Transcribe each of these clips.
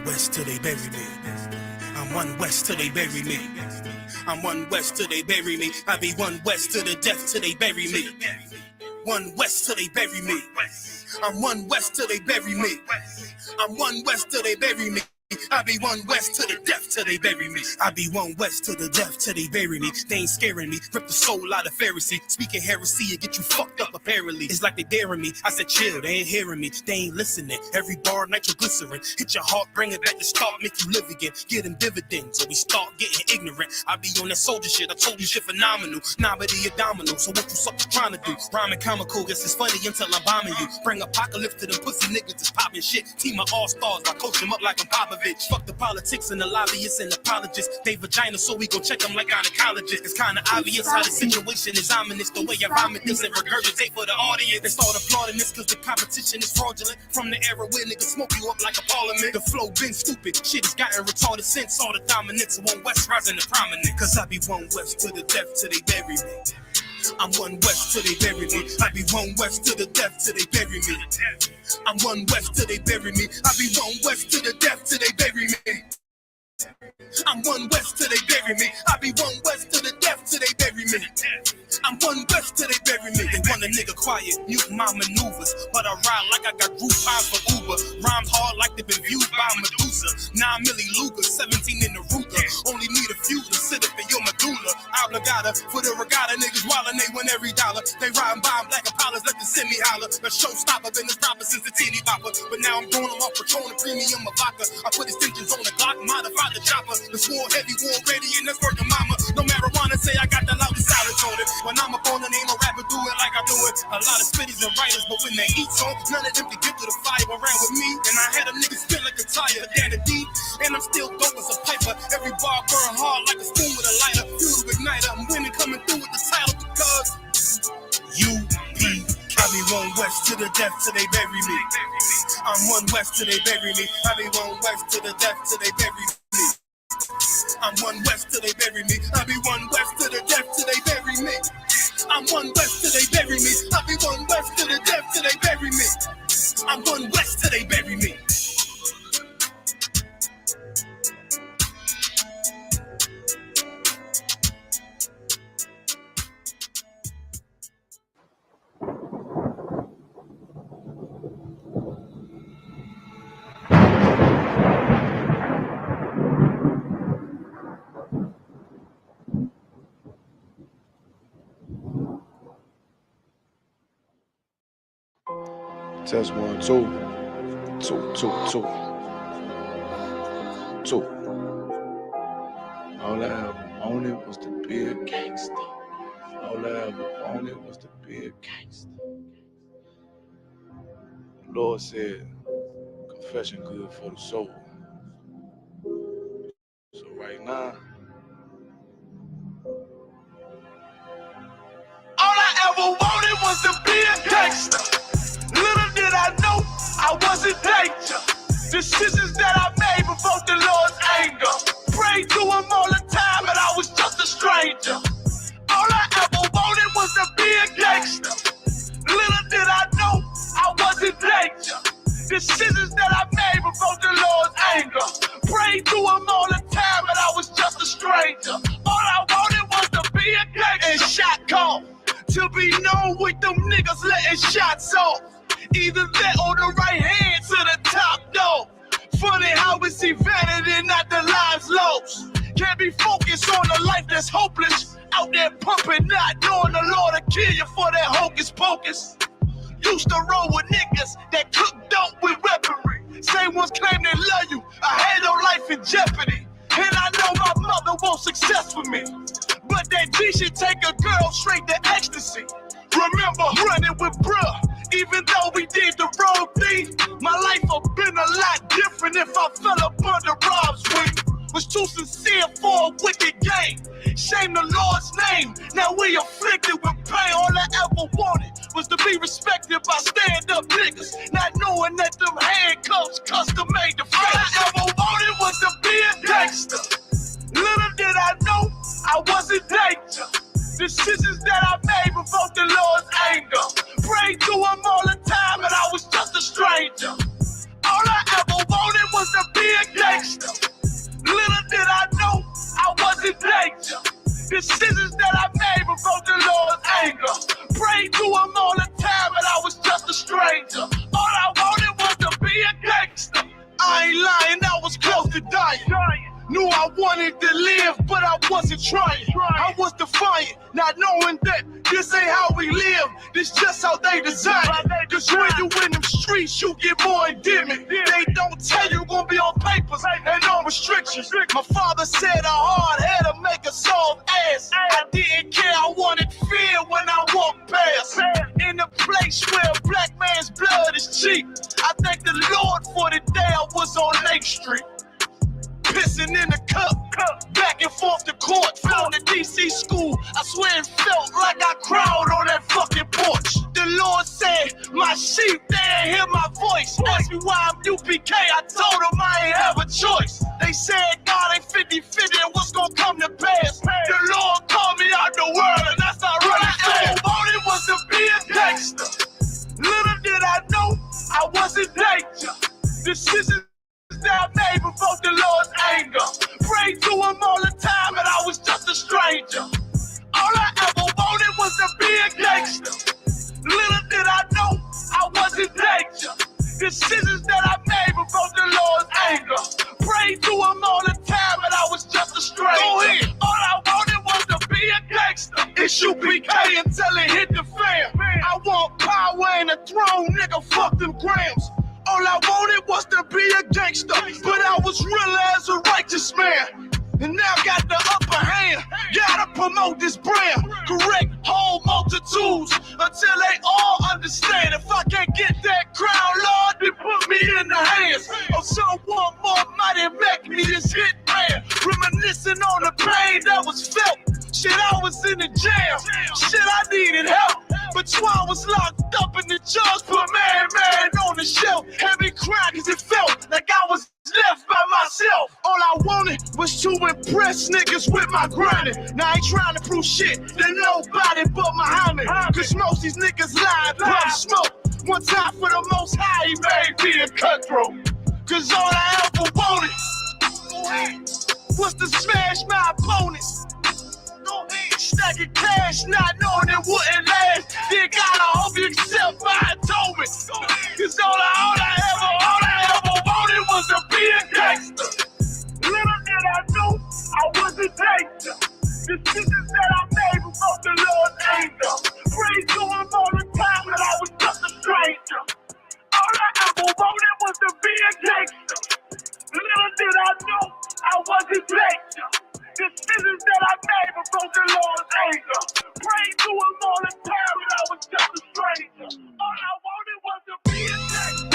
west till they bury me. I'm one west till they bury me. I'm one west till they bury me. I be one west to the death till they bury me. One west till they bury me. I'm one west till they bury me. I'm one west till they bury me. I be one west to the death till they bury me. I be one west to the death till they bury me. They ain't scaring me. Rip the soul out of Pharisee. Speaking heresy and get you fucked up apparently. It's like they daring me. I said chill, they ain't hearing me. They ain't listening. Every bar nitroglycerin. Hit your heart, bring it back to start, make you live again. Get them dividends or we start getting ignorant. I be on that soldier shit. I told you shit phenomenal. Nah, but he a domino. So what you suckers trying to do? Rhyming comical. Guess it's funny until I'm bombing you. Bring apocalypse to them pussy niggas that's popping shit. Team of all stars. I coach them up like I'm Popovich. Fuck the politics and the lobbyists and apologists. They vagina, so we gon' check them like gynecologists. It's kinda obvious how the situation is ominous. The way I vomit this and regurgitate for the audience. They start applauding this cause the competition is fraudulent. From the era where niggas smoke you up like a parliament. The flow been stupid. Shit has gotten retarded since all the dominance of one west rising to prominence. Cause I be one west to the death till they bury me. I'm one west till they bury me. I be one west to the death till they bury me. I'm one west till they bury me. I be one west to the death till they bury me. I'm one west till they bury me. I be one west to the death till they bury me. I'm one west till they bury me. They want a nigga quiet, mute my maneuvers, but I ride like I got Groupon for Uber. Rhymes hard like they've been viewed by Medusa. 9 milli Luger, 17 in the Ruger. Only need a few to sit up in your medulla. Obligata for the regatta, niggas wildin', they win every dollar. They riding by black Impalas, let the semi holler. The showstopper been the stopper since the teeny bopper. But now I'm doing them off Patron and premium of vodka. I put extensions on the Glock, modify the chopper. The swore heavy, war ready, and that's working mama. No marijuana, say I got the loudest silence on it. When I'm up on it, ain't no rapper do it like I do it. A lot of spitties and writers, but when they eat song, none of them can get to the fire around with me. And I had a nigga spin like a tire, down the deep. And I'm still dope as a piper. Every bar burn hard like a spoon with a lighter. Fuel igniter, I'm winning, coming through with the title because UP. I be one west to the death till they bury me. I'm one west till they bury me. I be one west to the death till they bury me. I'm one west till they bury me. I be one west to the death till they bury me. I'm one west till they bury me. I be one west to the death till they bury me. I'm one west till they bury me. Test 1, 2. 2, 2, 2. 2. All I ever wanted was to be a gangster. All I ever wanted was to be a gangster. The Lord said, confession good for the soul. So right now, all I ever wanted was to be a gangster. Little did I know I was in danger. Decisions that I made provoked the Lord's anger. Prayed to him all the time and I was just a stranger. All I ever wanted was to be a gangster. Little did I know I was in danger. Decisions that I made provoked the Lord's anger. Prayed to him all the time and I was just a stranger. All I wanted was to be a gangster. And shot call to be known with them niggas letting shots off. Either that or the right hand to the top dog. Funny how we see vanity, not the lives lost. Can't be focused on a life that's hopeless. Out there pumping, not knowing the Lord will kill you for that hocus pocus. Used to roll with niggas that cook dope with weaponry. Same ones claim they love you. I had your life in jeopardy. And I know my mother wants success with me. But that G should take a girl straight to ecstasy. Remember running with bruh. Even though we did the wrong thing, my life would've been a lot different if I fell up under Rob's wing. Was too sincere for a wicked game. Shame the Lord's name. Now we afflicted with pain. All I ever wanted was to be respected by stand-up niggas, not knowing that them handcuffs custom made the face. All I ever wanted was to be a gangster. Little did I know I was in danger. Decisions that I made provoked the Lord's anger. Prayed to him all the time and I was just a stranger. All I ever wanted was to be a gangster. time. Cause when you in them streets, you get more endemic. They don't tell you gonna be on papers and on restrictions. My father said a hard head to make a soft ass. I didn't care, I wanted fear when I walked past. In a place where a black man's blood is cheap, I thank the Lord for the day I was on Lake Street. Pissing in the cup, back and forth to court, from the DC school. I swear it felt like I cried on that fucking porch. The Lord said, my sheep, they ain't hear my voice. Asked me why I'm UPK, I told them I ain't have a choice. They said God ain't 50-50 and what's gonna come to pass. The Lord called me out the world and that's not right. All I ever wanted was to be a gangster. Little did I know I was in danger. Decisions that I made before the Lord's anger. Prayed to him all the time and I was just a stranger. All I ever wanted was to be a gangster. Little did I know I was in danger. Decisions that I made before the Lord's anger. Prayed to him all the time and I was just a stranger. Go ahead. All I wanted was to be a gangster. Isupk until it hit the fan. I want power and a throne, nigga, fuck them grams. All I wanted was to be a gangster, but I was real as a righteous man. And now got the upper hand, gotta promote this brand. Correct whole multitudes until they all understand. If I can't get that crown, Lord, then put me in the hands of someone more mighty make me this hit man. Reminiscing on the pain that was felt. Shit, I was in the jam. Shit, I needed help. But Twan was locked up in the judge put man on the shelf. Heavy cry cause it felt like I was left by myself. All I wanted was to impress niggas with my grinding. Now I ain't trying to prove shit to nobody but Muhammad. Cause most these niggas lie, pump smoke. One time for the most high, he made me a cutthroat. Cause all I ever wanted was to smash my opponents. Stacking cash, not knowing it wouldn't last. Then God, I hope you accept my atonement. Cause all I ever wanted was to be a gangster. Little did I know I was a danger. Decisions that I made before the Lord's anger. Prayed to him all the time and I was just a stranger. All I ever wanted was to be a gangster. Little did I know I was a danger. Decisions that I made before the Lord's anger. Prayed to him all the time and I was just a stranger. All I wanted was to be a gangster.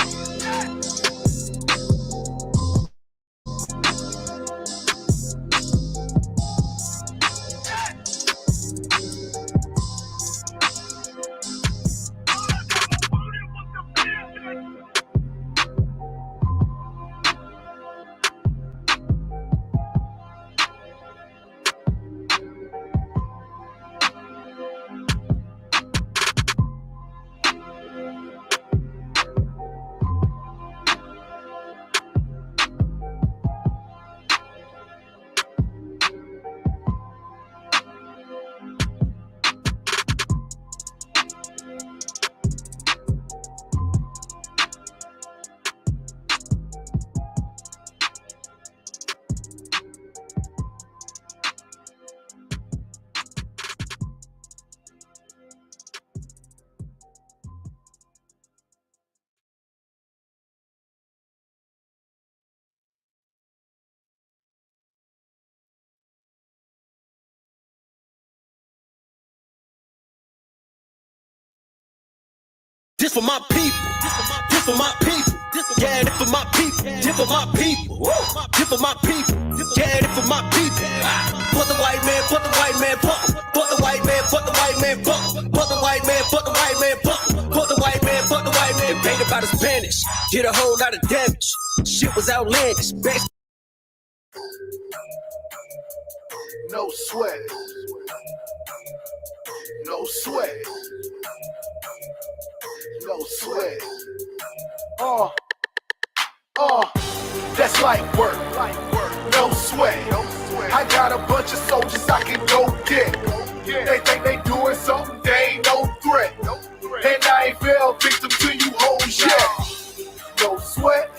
This for my people. This for my people. Yeah, this for my people. This for my people. This for my people. Yeah, this for my people. Put the white man, put the white man, put the white man, put the white man, put the white man, put the white man, put the white man, put the white man. Painted by the Spanish. Did a whole lot of damage. Shit was outlandish. No sweat. No sweat. No sweat. That's light work. No sweat. I got a bunch of soldiers I can go get. They think they doing something, they ain't no threat. And I ain't fell victim to you hoes yet. No sweat.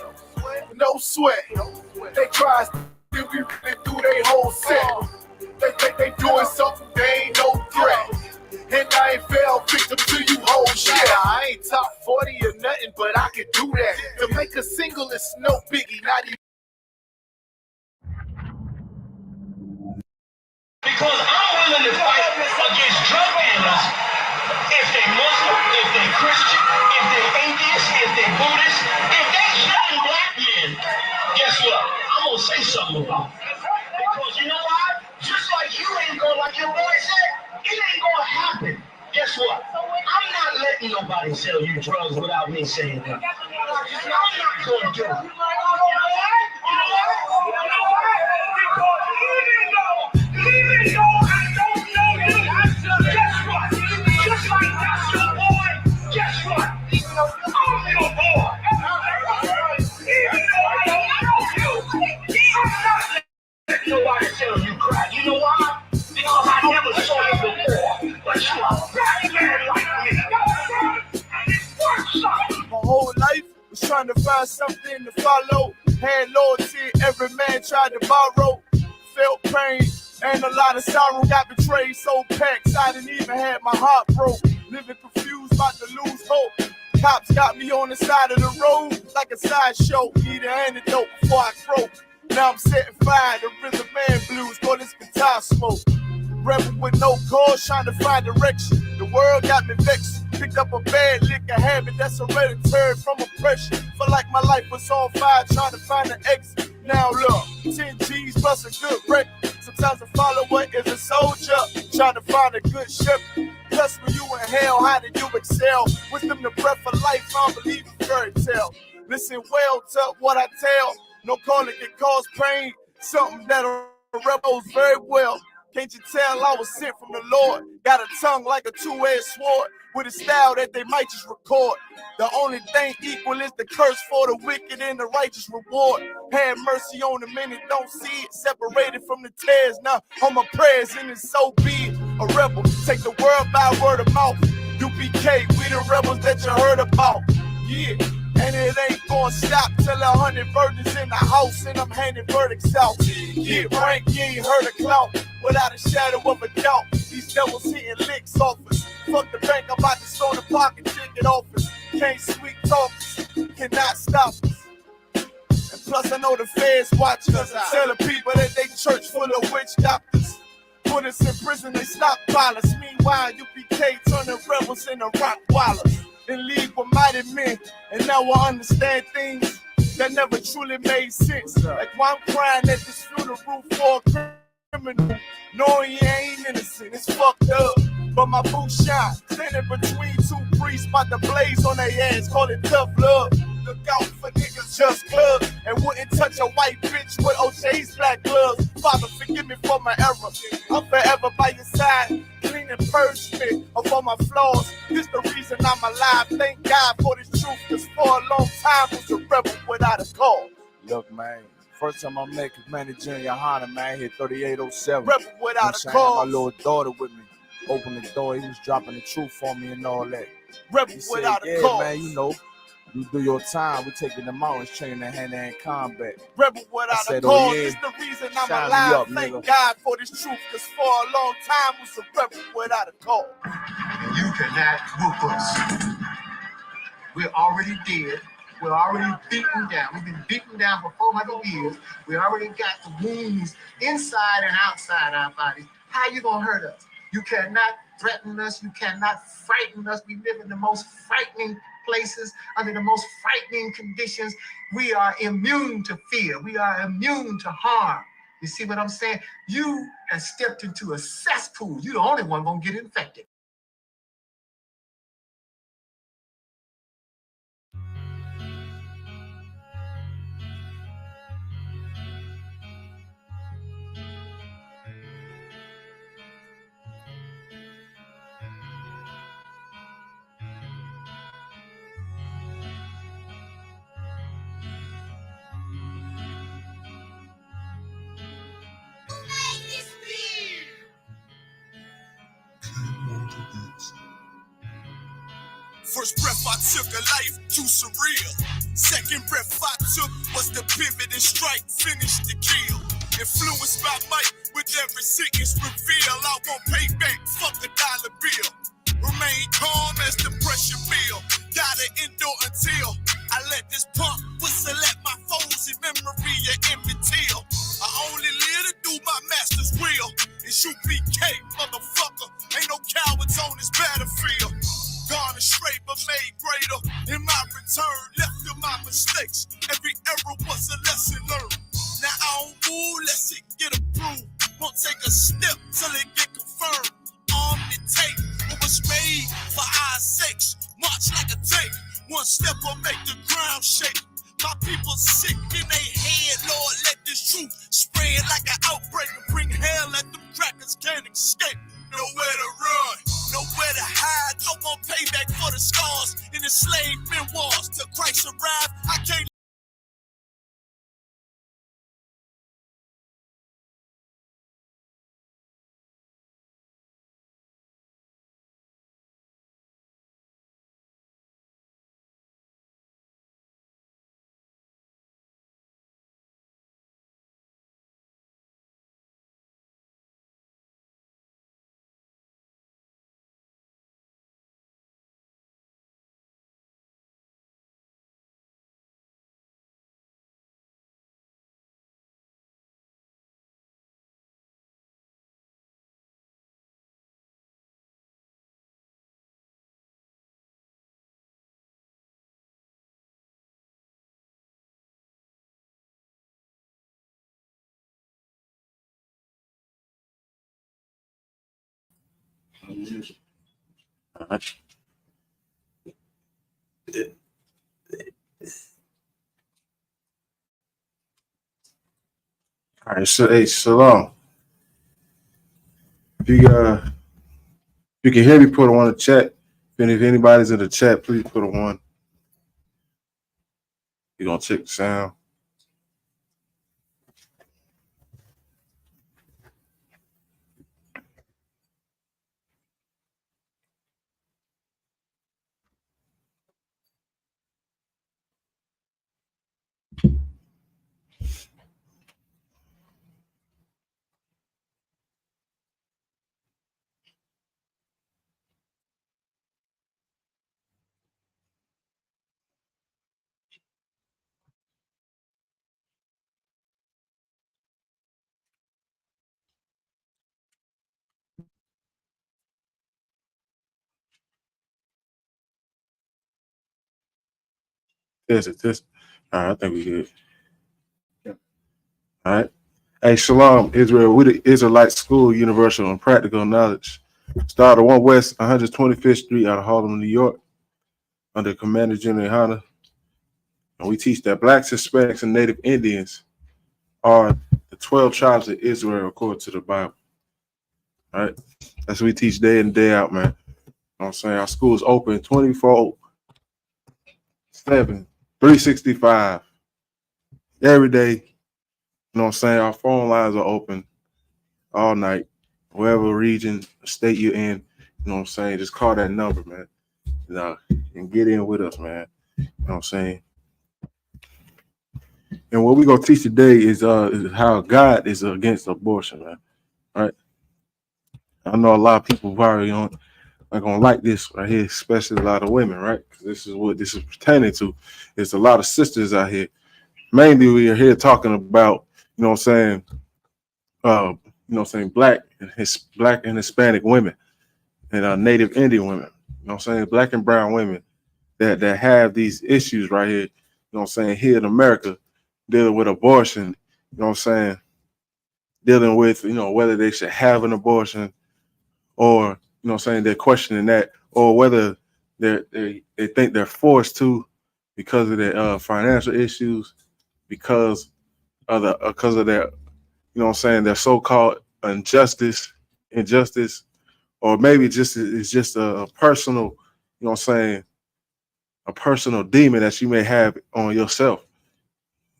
No sweat. They try to steal me through they whole set. They think they doing something, they ain't no threat. And I ain't fell victim to you hoes yet. I ain't make a single is no biggie, not even. Because I'm willing to fight against drug dealers if they Muslim, if they Christian, if they atheist, if they Buddhist, if they killing black men, guess what? I'm gonna say something about it. Because you know why? Just like you ain't gonna, like your boy said, it ain't gonna happen. Guess what? I'm not letting nobody sell you drugs without me saying that. I'm not gonna do it. Even though I don't know you, guess what? Just like that's your boy, guess what? I'm your boy. Even though I don't know you, I'm not letting nobody tell you crap. You know why? Because I never saw you before. But you a black man like me. And it works out. My whole life was trying to find something to follow. Had loyalty, every man tried to borrow. Felt pain and a lot of sorrow. Got betrayed, so packed I didn't even have my heart broke. Living confused, about to lose hope. Cops got me on the side of the road like a sideshow. Need an antidote before I croak. Now I'm setting fire to rhythm man blues. Call this guitar smoke. Rebel with no cause, trying to find direction. The world got me vexed. Picked up a bad liquor habit that's hereditary from oppression. Felt like my life was on fire, trying to find an exit. Now look, 10 G's plus a good record. Sometimes a follower is a soldier, trying to find a good shepherd. Plus when you in hell, how did you excel? Wisdom the breath of life, I don't believe in fairy tale. Listen well to what I tell. No calling can cause pain. Something that a rebel's very well. Can't you tell I was sent from the Lord? Got a tongue like a two-edged sword with a style that they might just record. The only thing equal is the curse for the wicked and the righteous reward. Have mercy on the men that don't see it. Separated from the tares. Now on my prayers and it's so be it. A rebel, take the world by word of mouth. UPK, we the rebels that you heard about. Yeah. And it ain't gonna stop till 100 virgins in the house and I'm handing verdicts out. Yeah, rank, you ain't heard a clout without a shadow of a doubt. These devils hitting licks off us. Fuck the bank, I'm about to stone the pocket ticket office. Can't sweet talk us, cannot stop us. And plus I know the feds watch us. Tell the people that they church full of witch doctors. Put us in prison, they stockpile us. Meanwhile, UPK turning rebels into rock wallers. In league with mighty men, and now I understand things that never truly made sense. Like why I'm crying at this funeral for a criminal, knowing he ain't innocent. It's fucked up, but my boot shine, standing between two priests, about to blaze on their ass, call it tough love. Look out for niggas just club and wouldn't touch a white bitch with OJ's black gloves. Father, forgive me for my error. I'm forever by your side. Clean and purge me of all my flaws. This the reason I'm alive. Thank God for this truth. Cause for a long time was a rebel without a cause. Look, man, first time I met Commander Junior Hunter, man, hit 3807. Rebel without a My cause. little daughter with me. Opened the door, he was dropping the truth for me and all that. Rebel He said, without a yeah, cause. man, you know, you do your time. We taking the mountains, training in hand-to-hand combat. Rebel without I said, a cause. oh, yeah. This the reason I'm Shine me alive. up, Thank nigga. God for this truth. Cause for a long time was a rebel without a cause. You cannot whoop us. We're already dead. We're already beaten down. We've been beaten down for 400 years. We already got the wounds inside and outside our bodies. How you gonna hurt us? You cannot threaten us. You cannot frighten us. We live in the most frightening places, under the most frightening conditions. We are immune to fear. We are immune to harm. You see what I'm saying? You have stepped into a cesspool. You're the only one gonna get infected. First breath I took, a life too surreal. Second breath I took was the pivot and strike, finish the kill. Influenced by might, with every sentence reveal. I won't pay back, fuck a dollar bill. Remain calm as the pressure build. Gotta endure until I let this pump push select my foes in memory of Emmett Till. I only live to do my master's will. Isupk, motherfucker. Ain't no cowards on this battlefield. Gone astray but made greater. In my return, left to my mistakes. Every error was a lesson learned. Now I don't move, let's it get approved. Won't take a step till it get confirmed. Armed and tape, what was made for our sakes. March like a tank. One step will make the ground shake. My people sick in their head, Lord, let this truth spread like an outbreak and bring hell that them crackers can't escape. Nowhere to run, nowhere to hide. I want payback for the scars in the slave memoirs. Till Christ arrived, I can't. All right, so hey, Shalom. If you can hear me, put a one in the chat. If anybody's in the chat, please put a one. You're gonna check the sound. Test. All right, I think we good. All right. Hey, Shalom, Israel. We the Israelite School, Universal and Practical Knowledge. Started 1 West 125th Street out of Harlem, New York, under Commander General Hunter. And we teach that blacks, Hispanics, and Native Indians are the 12 tribes of Israel according to the Bible. All right. That's what we teach day in, day out, man. You know what I'm saying? Our school is open 24/7, 365 every day. You know what I'm saying? Our phone lines are open all night, wherever region, state you're in. You know what I'm saying? Just call that number, man. You know, and get in with us, man. You know what I'm saying? And what we're gonna teach today is how God is against abortion, man. All right. I know a lot of people probably are gonna like this right here, especially a lot of women, right? Because this is what this is pertaining to. There's a lot of sisters out here. Mainly we are here talking about, you know what I'm saying, black and Hispanic women and Native Indian women, you know what I'm saying, black and brown women that have these issues right here, you know what I'm saying, here in America, dealing with abortion, you know what I'm saying, dealing with, you know, whether they should have an abortion or, you know what I'm saying, they're questioning that, or whether they think they're forced to because of their financial issues, because of their, you know what I'm saying, their so-called injustice, or maybe it's just a personal, you know what I'm saying, a personal demon that you may have on yourself.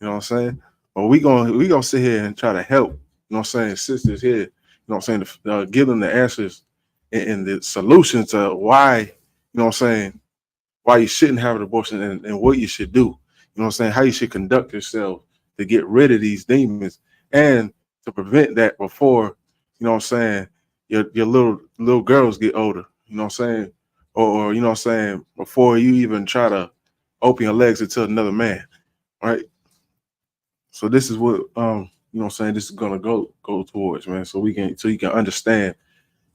You know what I'm saying? But we gonna sit here and try to help, you know what I'm saying, sisters here, you know what I'm saying, to give them the answers and the solutions to why, you know what I'm saying, why you shouldn't have an abortion and what you should do. You know what I'm saying? How you should conduct yourself to get rid of these demons and to prevent that before, you know what I'm saying, your little girls get older, you know what I'm saying? Or you know what I'm saying, before you even try to open your legs into another man. right? So this is what you know what I'm saying, this is gonna go towards, man. So you can understand,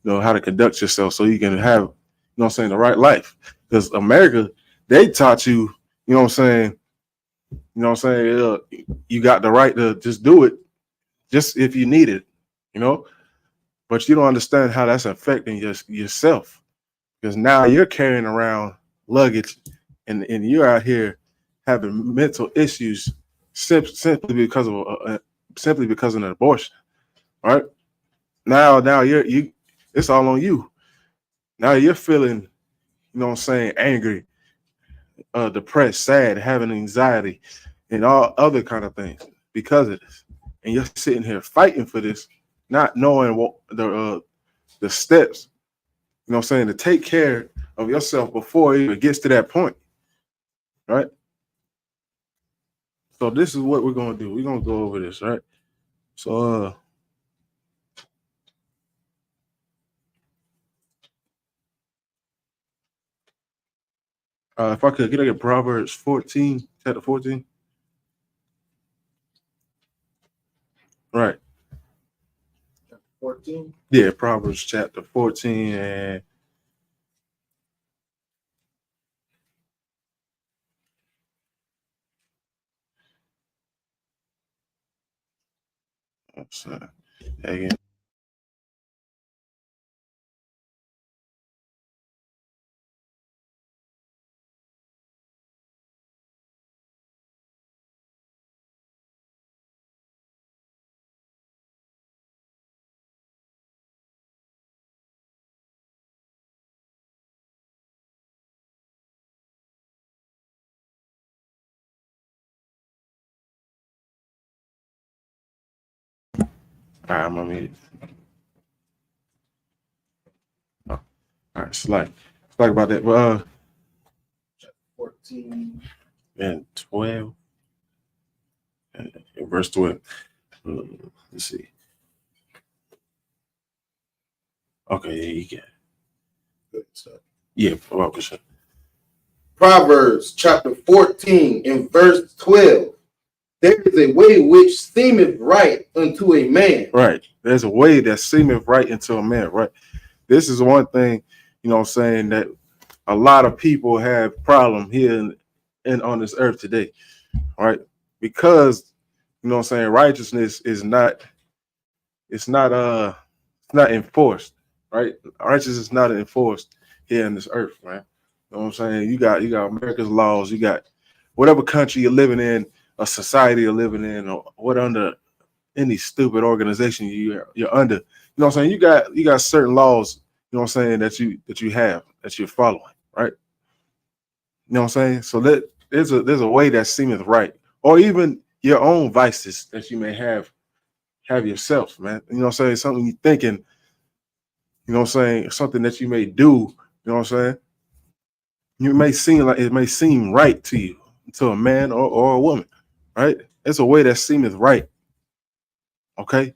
you know, how to conduct yourself so you can have, you know what I'm saying, the right life. Because America, they taught you, you know what I'm saying, you got the right to just do it, just if you need it, you know. But you don't understand how that's affecting yourself. Because now you're carrying around luggage and you're out here having mental issues simply because of an abortion. Right? Now you it's all on you. Now you're feeling, you know what I'm saying, angry, depressed, sad, having anxiety, and all other kind of things because of this. And you're sitting here fighting for this, not knowing what the steps, you know what I'm saying, to take care of yourself before it even gets to that point. Right? So this is what we're gonna do. We're gonna go over this, right? So if I could get Proverbs 14, chapter 14. Right. 14. Yeah, Proverbs chapter 14 and again. All right, I'm gonna meet it. Oh, all right, it's like about that. Well, 14. and 12 and verse 12. Let's see. Okay, yeah, you get it. Good stuff. Yeah, well, sure. Proverbs chapter 14 and verse 12. There is a way which seemeth right unto a man. Right. There's a way that seemeth right into a man, right? This is one thing, you know what I'm saying, that a lot of people have problem here in on this earth today, right? Because, you know what I'm saying, righteousness is not it's not enforced, right? Righteousness is not enforced here in this earth, man. You know what I'm saying? You got America's laws, you got whatever country you're living in, a society you're living in, or what under any stupid organization you're under. You know what I'm saying? You got certain laws, you know what I'm saying, that you have, that you're following, right? You know what I'm saying? So there's a way that seemeth right. Or even your own vices that you may have yourself, man. You know what I'm saying? Something you're thinking, you know what I'm saying, something that you may do, you know what I'm saying? You may seem like it may seem right to you, to a man or a woman, right? It's a way that seemeth right. Okay?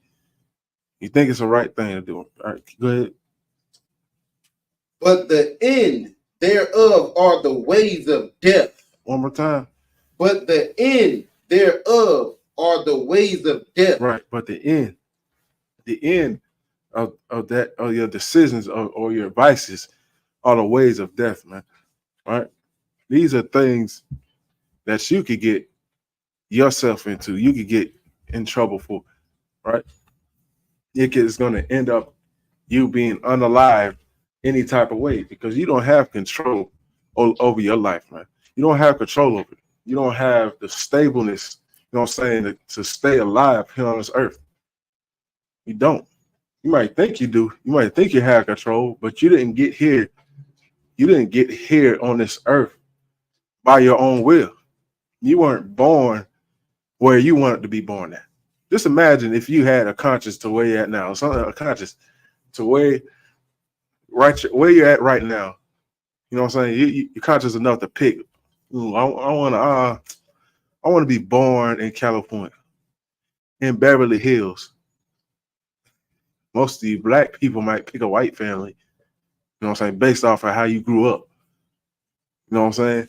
You think it's the right thing to do. All right, go ahead. But the end thereof are the ways of death. One more time. But the end thereof are the ways of death. Right. But the end of that, of your decisions or your vices are the ways of death, man. Right? These are things that you could get yourself into. You could get in trouble for, right? It's going to end up you being unalive any type of way because you don't have control over your life, man. You don't have control over it. You don't have the stableness, you know what I'm saying, to stay alive here on this earth. You don't. You might think you do. You might think you have control, but you didn't get here. You didn't get here on this earth by your own will. You weren't born where you wanted to be born at. Just imagine if you had a conscience to where you're at now, something a conscience to where you're at right now. You know what I'm saying? You're conscious enough to pick. Ooh, I want to be born in California, in Beverly Hills. Most of you black people might pick a white family. You know what I'm saying? Based off of how you grew up. You know what I'm saying?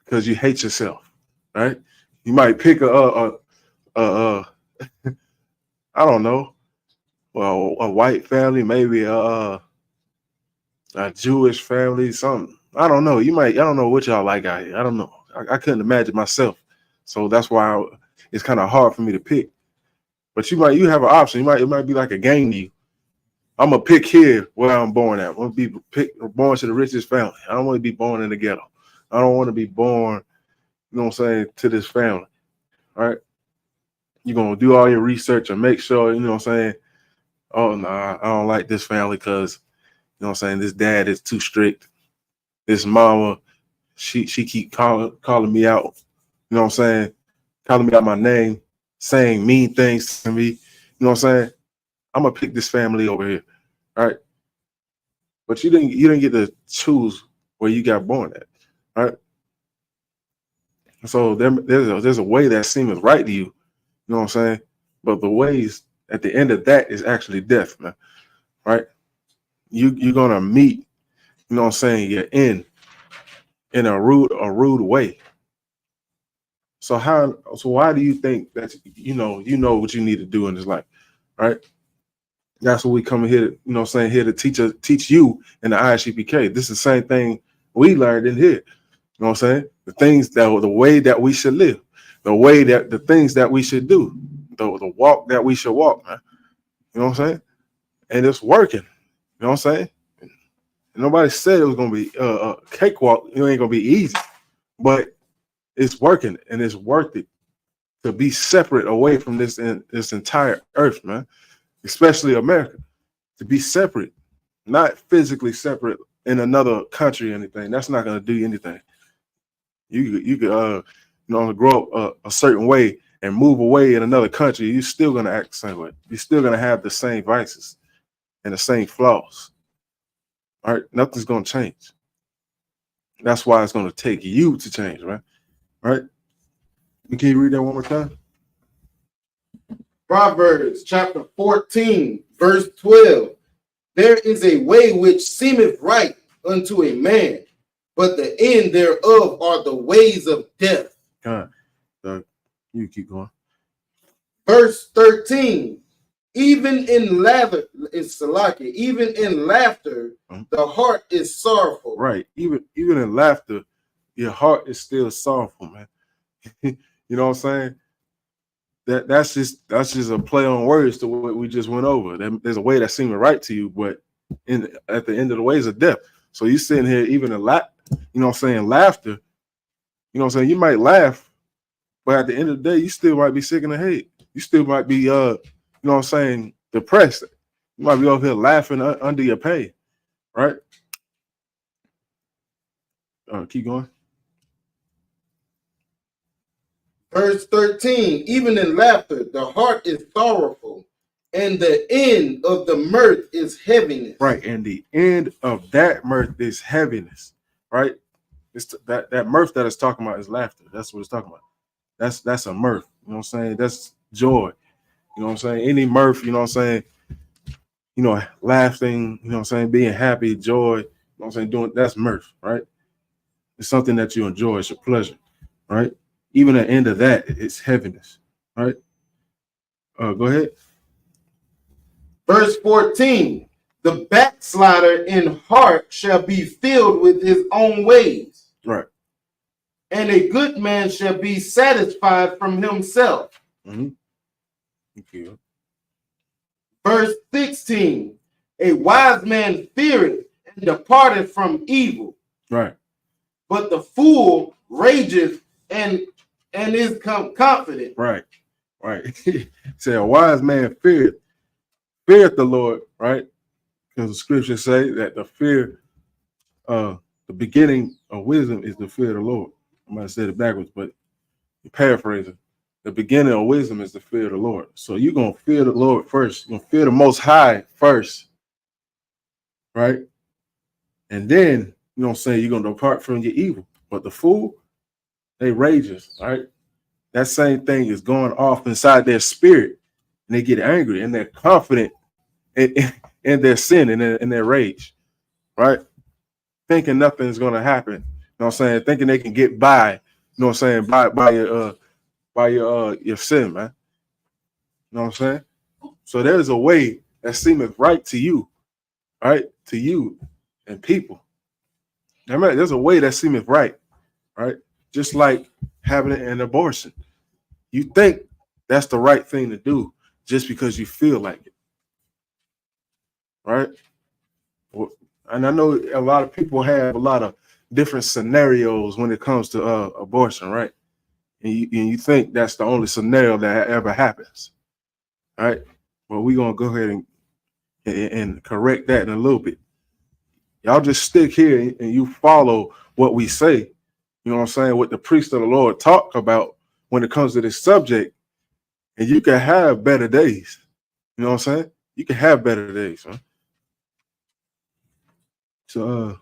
Because you hate yourself, right? You might pick a I don't know, well, a white family, maybe a Jewish family, something. I don't know. I don't know what y'all like out here. I don't know. I couldn't imagine myself. So that's why it's kind of hard for me to pick. But you have an option. It might be like a game to you. I'm gonna pick here where I'm born at. I'm gonna be born to the richest family. I don't want to be born in the ghetto. I don't want to be born, you know what I'm saying, to this family. All right. You're gonna do all your research and make sure, you know what I'm saying. Oh no, I don't like this family because, you know what I'm saying, this dad is too strict. This mama, she keep calling me out, you know what I'm saying, calling me out my name, saying mean things to me. You know what I'm saying? I'm gonna pick this family over here. All right. But you didn't get to choose where you got born at. All right. So there's a way that seems right to you, you know what I'm saying? But the ways at the end of that is actually death, man. Right? You're gonna meet, you know what I'm saying, your end in a rude way. So why do you think that you know what you need to do in this life? Right? That's what we come here, you know what I'm saying, here to teach you in the ISUPK. This is the same thing we learned in here. You know what I'm saying? The way that we should live, the things that we should do, the walk that we should walk, man. You know what I'm saying? And it's working. You know what I'm saying? And nobody said it was gonna be a cakewalk. It ain't gonna be easy, but it's working and it's worth it to be separate away from this entire earth, man. Especially America, to be separate, not physically separate in another country or anything. That's not gonna do you anything. You could grow up a certain way and move away in another country. You're still gonna act the same way. You're still gonna have the same vices and the same flaws. All right, nothing's gonna change. That's why it's gonna take you to change, right? All right. Can you read that one more time? Proverbs chapter 14, verse 12. There is a way which seemeth right unto a man, but the end thereof are the ways of death. You keep going. Verse 13. Even in laughter, the heart is sorrowful. Right. Even in laughter, your heart is still sorrowful, man. You know what I'm saying? That's just a play on words to what we just went over. There's a way that seems right to you, but at the end of the way is a death. So you sitting here even in laughter, you know what I'm saying? You might laugh, but at the end of the day, you still might be sick in the head. You still might be you know what I'm saying, depressed. You might be over here laughing under your pain, right? Keep going. Verse 13, even in laughter, the heart is sorrowful, and the end of the mirth is heaviness. Right, and the end of that mirth is heaviness, right? It's that mirth that it's talking about is laughter. That's what it's talking about. That's a mirth. You know what I'm saying? That's joy. You know what I'm saying? Any mirth, you know what I'm saying? Laughing, you know what I'm saying? Being happy, joy, you know what I'm saying? That's mirth, right? It's something that you enjoy. It's a pleasure, right? Even at the end of that, it's heaviness, right? Go ahead. Verse 14, the backslider in heart shall be filled with his own ways. Right. And a good man shall be satisfied from himself. Mm-hmm. Okay. Verse 16, a wise man feareth and departeth from evil. Right. But the fool rageth and is confident. Right. Say a wise man feareth the Lord, right? Because the scriptures say that the beginning of wisdom is the fear of the Lord. I might have said it backwards, but paraphrasing. The beginning of wisdom is the fear of the Lord. So you're going to fear the Lord first. You're going to fear the Most High first, right? And then, you know what I'm saying, you're going to depart from your evil. But the fool, they rages, right? That same thing is going off inside their spirit. And they get angry and they're confident in their sin and in their rage, right? Thinking nothing's going to happen. You know what I'm saying? Thinking they can get by, you know what I'm saying, by by your sin, man. You know what I'm saying? So there's a way that seemeth right to you, right? To you and people. I mean, there's a way that seemeth right, right? Just like having an abortion. You think that's the right thing to do just because you feel like it, right? Well, and I know a lot of people have a lot of different scenarios when it comes to abortion, right? And you think that's the only scenario that ever happens, right? Well, we're gonna go ahead and correct that in a little bit. Y'all just stick here and you follow what we say. You know what I'm saying? What the priest of the Lord talk about when it comes to this subject, and you can have better days. You know what I'm saying? You can have better days, man. So,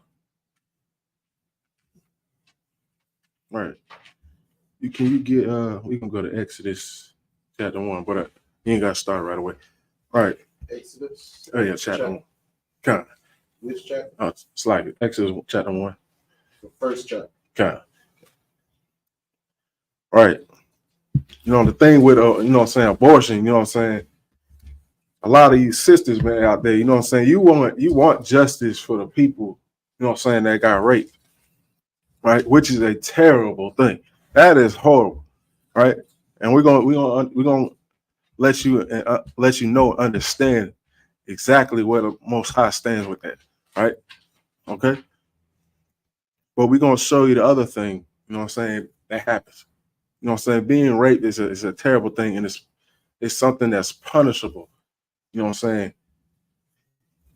right. You get we can go to Exodus chapter 1, but you ain't got to start right away. All right. Exodus. Oh yeah, chapter 1. Kind of. Which chapter? Oh, it's like it. Exodus chapter 1. The first chapter. Kind of. Right. You know, the thing with you know what I'm saying, abortion, you know what I'm saying? A lot of these sisters, man, out there, you know what I'm saying? You want justice for the people, you know what I'm saying, that got raped. Right? Which is a terrible thing. That is horrible. Right? And we're gonna let you know, understand exactly where the Most High stands with that. Right? Okay. But we're gonna show you the other thing, you know what I'm saying, that happens. You know what I'm saying? Being raped is a terrible thing, and it's something that's punishable. You know what I'm saying?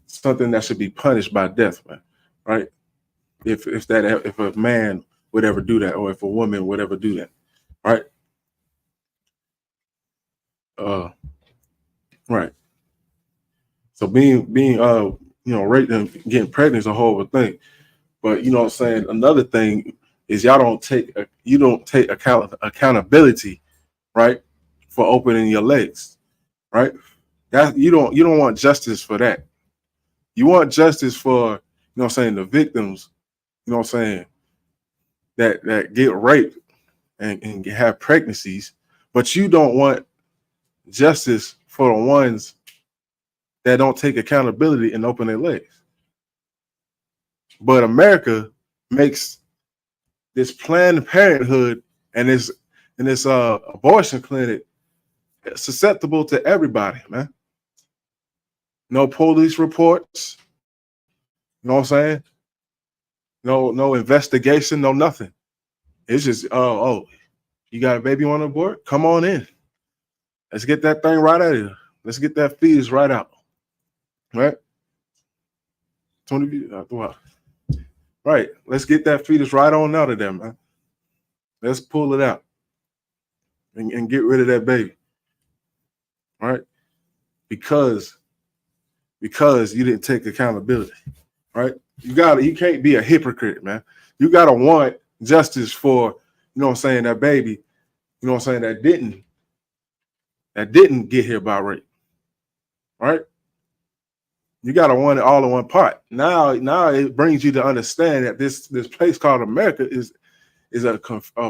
Something that should be punished by death, man. Right? If a man would ever do that, or if a woman would ever do that, right? Right. So being raped and getting pregnant is a horrible thing. But you know what I'm saying? Another thing is y'all don't take accountability, right, for opening your legs, right? That you don't want justice for that. You want justice for, you know what I'm saying, the victims, you know what I'm saying, that get raped and have pregnancies, but you don't want justice for the ones that don't take accountability and open their legs. But America makes this Planned Parenthood and this abortion clinic susceptible to everybody, man. No police reports, you know what I'm saying? No investigation, no nothing. It's just oh, you got a baby on abort? Come on in. Let's get that thing right out of here. Let's get that fetus right out. Right? 20 right. Let's get that fetus right on out of there, man. Let's pull it out and get rid of that baby. Right? Because you didn't take accountability. Right? You can't be a hypocrite, man. You gotta want justice for, you know what I'm saying, that baby, you know what I'm saying, that didn't get here by rape. Right? You gotta want it all in one part. Now it brings you to understand that this place called America is a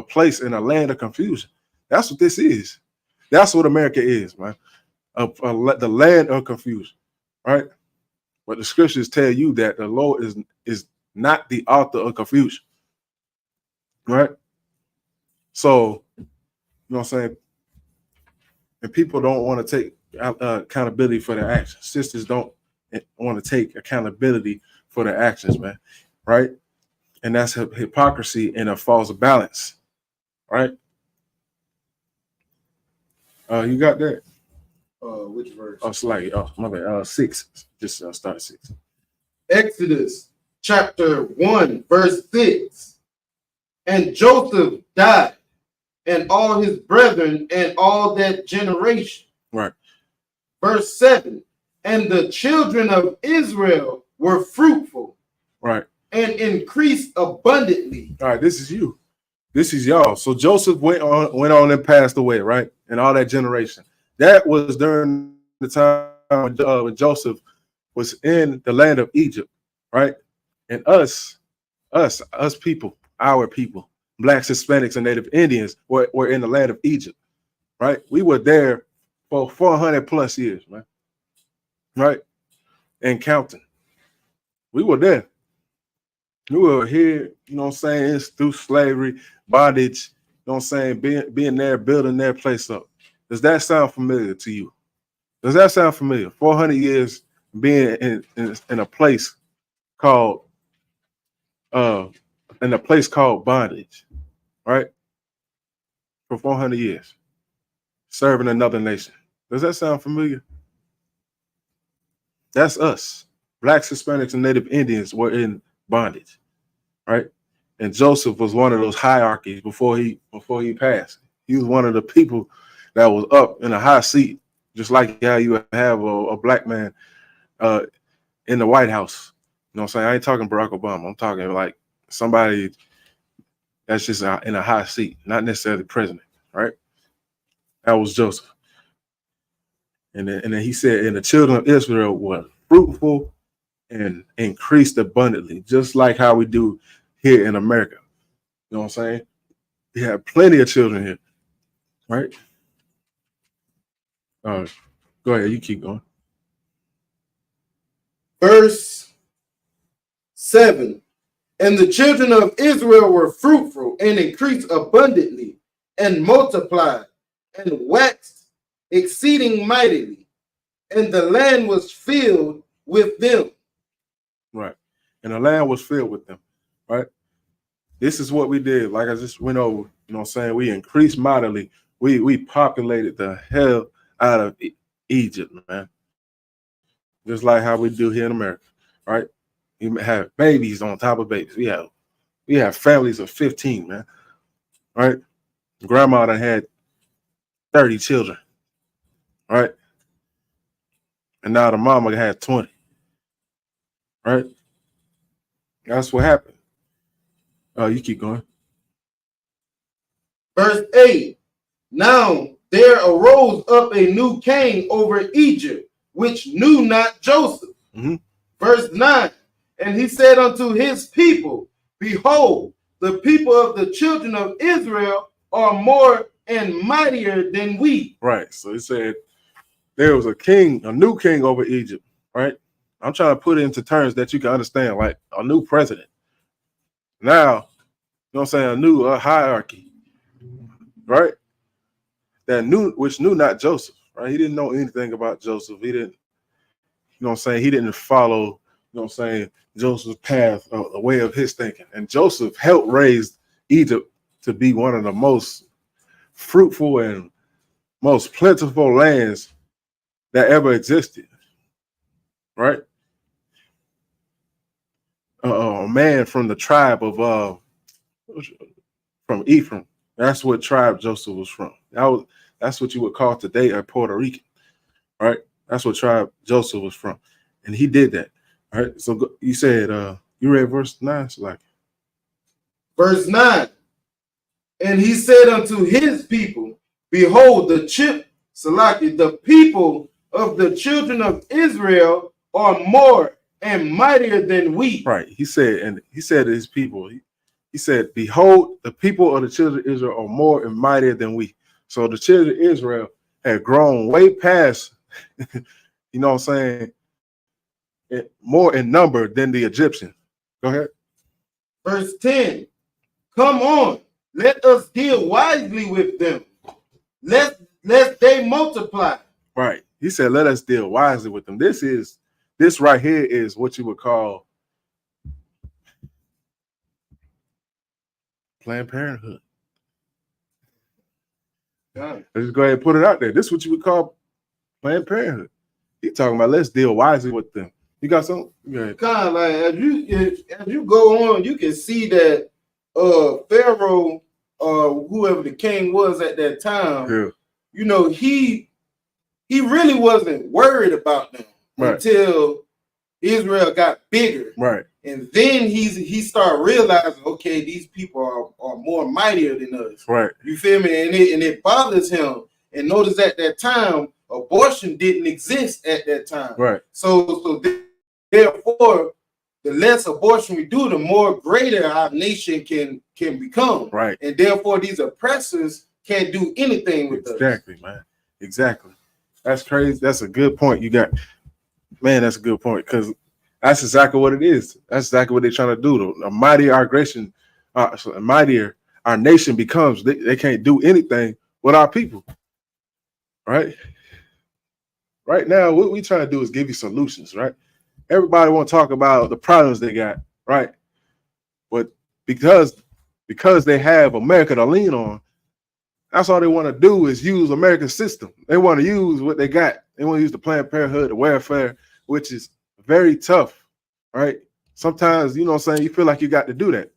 place in a land of confusion. That's what this is. That's what America is, man. The land of confusion, right? But the scriptures tell you that the Lord is not the author of confusion, right? So, you know what I'm saying? And people don't want to take accountability for their actions. Sisters don't want to take accountability for their actions, man, right? And that's hypocrisy and a false balance, right? You got that? Which verse? Oh, slightly. Oh, my bad. 6. Just start 6. Exodus chapter 1, verse 6. And Joseph died, and all his brethren, and all that generation. Right. Verse 7. And the children of Israel were fruitful. Right. And increased abundantly. All right, this is you. This is y'all. So Joseph went on and passed away, right? And all that generation. That was during the time when Joseph was in the land of Egypt, right? And us people, our people, Blacks, Hispanics, and Native Indians were in the land of Egypt, right? We were there for 400 plus years, man, right? And counting. We were there. We were here, you know what I'm saying, it's through slavery, bondage, you know what I'm saying, being there, building their place up. Does that sound familiar to you? Does that sound familiar? 400 years being in a place called bondage, right? For 400 years, serving another nation. Does that sound familiar? That's us. Blacks, Hispanics, and Native Indians were in bondage, right? And Joseph was one of those hierarchies before he passed. He was one of the people that was up in a high seat, just like how you have a black man in the White House. You know what I'm saying? I ain't talking Barack Obama. I'm talking like somebody that's just in a high seat, not necessarily president, right? That was Joseph. And then he said, and the children of Israel were fruitful and increased abundantly, just like how we do here in America. You know what I'm saying? We have plenty of children here, right? Go ahead, you keep going. Verse 7. And the children of Israel were fruitful and increased abundantly and multiplied and waxed exceeding mightily, and the land was filled with them. Right. And the land was filled with them, right? This is what we did. Like I just went over, you know what I'm saying? We increased mightily. We populated the hell out of Egypt, man. Just like how we do here in America, right? You have babies on top of babies. We have families of 15, man, right? Grandma done had 30 children, right? And now the mama had 20, right? That's what happened. You keep going. Verse 8. Now there arose up a new king over Egypt, which knew not Joseph. Mm-hmm. Verse 9. And he said unto his people, behold, the people of the children of Israel are more and mightier than we. Right. So he said there was a new king over Egypt, right? I'm trying to put it into terms that you can understand, like a new president. Now, you know what I'm saying, a new hierarchy, right? Which knew not Joseph, right? He didn't know anything about Joseph. He didn't, you know what I'm saying, he didn't follow, you know what I'm saying, Joseph's path, the way of his thinking. And Joseph helped raise Egypt to be one of the most fruitful and most plentiful lands that ever existed, right? A man from the tribe of from Ephraim. That's what tribe Joseph was from. That's what you would call today a Puerto Rican, right? That's what tribe Joseph was from, and he did that. All right. So you said you read verse 9, so like Verse 9. And he said unto his people, behold, the people of the children of Israel are more and mightier than we. Right. He said to his people, he said, behold, the people of the children of Israel are more and mightier than we. So the children of Israel had grown way past, you know what I'm saying, more in number than the Egyptians. Go ahead. Verse 10. Come on, let us deal wisely with them, lest they multiply. Right. He said, let us deal wisely with them. This right here is what you would call Planned Parenthood. Let's just go ahead and put it out there. This is what you would call Planned Parenthood. He talking about let's deal wisely with them. You got something? Kind of like as you go on, you can see that Pharaoh, whoever the king was at that time, yeah, you know, he really wasn't worried about them until Israel got bigger. Right. And then he started realizing, okay, these people are more mightier than us. Right. You feel me? And it bothers him. And notice at that time, abortion didn't exist at that time. Right. So therefore, the less abortion we do, the more greater our nation can become. Right. And therefore, these oppressors can't do anything with us. Exactly, man. Exactly. That's crazy. That's a good point. You got, man, that's a good point, because that's exactly what it is. That's exactly what they're trying to do. The mightier our aggression, mightier our nation becomes, they can't do anything with our people. Right? Right now, what we trying to do is give you solutions, right? Everybody want to talk about the problems they got, right? But because they have America to lean on, that's all they want to do is use America's system. They want to use what they got. They want to use the Planned Parenthood, the welfare, which is very tough, right? Sometimes, you know what I'm saying, you feel like you got to do that,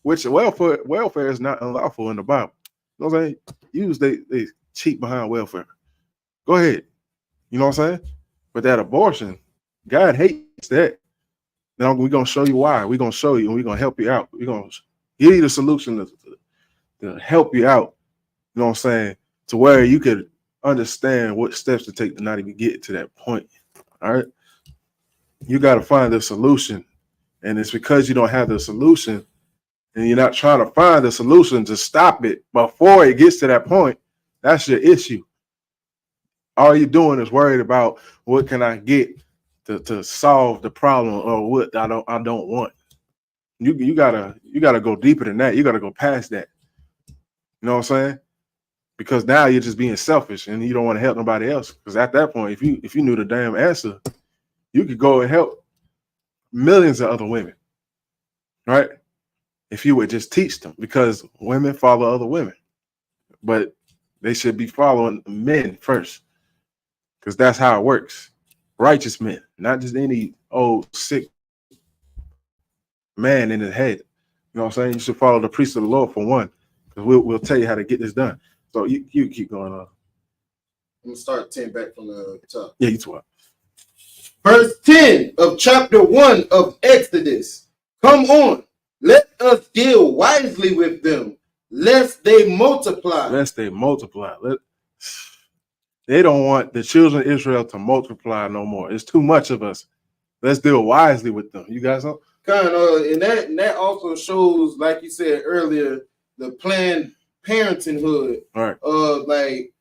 which welfare is not unlawful in the Bible. You know what I'm saying? Use they cheat behind welfare. Go ahead. You know what I'm saying? But that abortion, God hates that. Now we're going to show you why. We're going to show you, and we're going to help you out. We're going to give you the solution to help you out. You know what I'm saying? To where you could understand what steps to take to not even get to that point. All right. You got to find the solution. And it's because you don't have the solution and you're not trying to find the solution to stop it before it gets to that point. That's your issue. All you're doing is worried about what can I get to solve the problem or what I don't want. You gotta go deeper than that. You gotta go past that. You know what I'm saying? Because now you're just being selfish and you don't want to help nobody else. Because at that point, if you knew the damn answer, you could go and help millions of other women, right? If you would just teach them, because women follow other women, but they should be following men first, because that's how it works. Righteous men, not just any old sick man in his head. You know what I'm saying? You should follow the priest of the Lord for one, because we'll tell you how to get this done. So you keep going on. I'm gonna start 10 back from the top. Yeah, you 12. Verse 10 of chapter 1 of Exodus. Come on, let us deal wisely with them, lest they multiply. Lest they multiply. They don't want the children of Israel to multiply no more. It's too much of us. Let's deal wisely with them. You guys know? Kind of, and that also shows, like you said earlier, the Planned Parenthood. Right. Like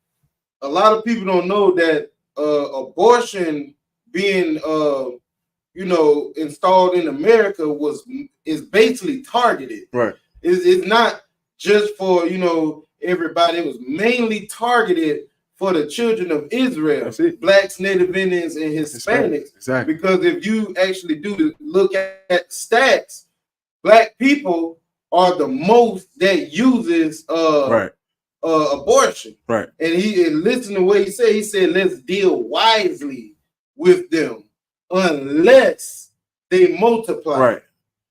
a lot of people don't know that abortion being installed in America is basically targeted. Right. It's not just for everybody. It was mainly targeted for the children of Israel, blacks, Native Indians, and Hispanics. Exactly. Because if you actually look at stats, black people are the most that uses abortion. Right. And listen to what he said. He said, let's deal wisely with them unless they multiply. Right.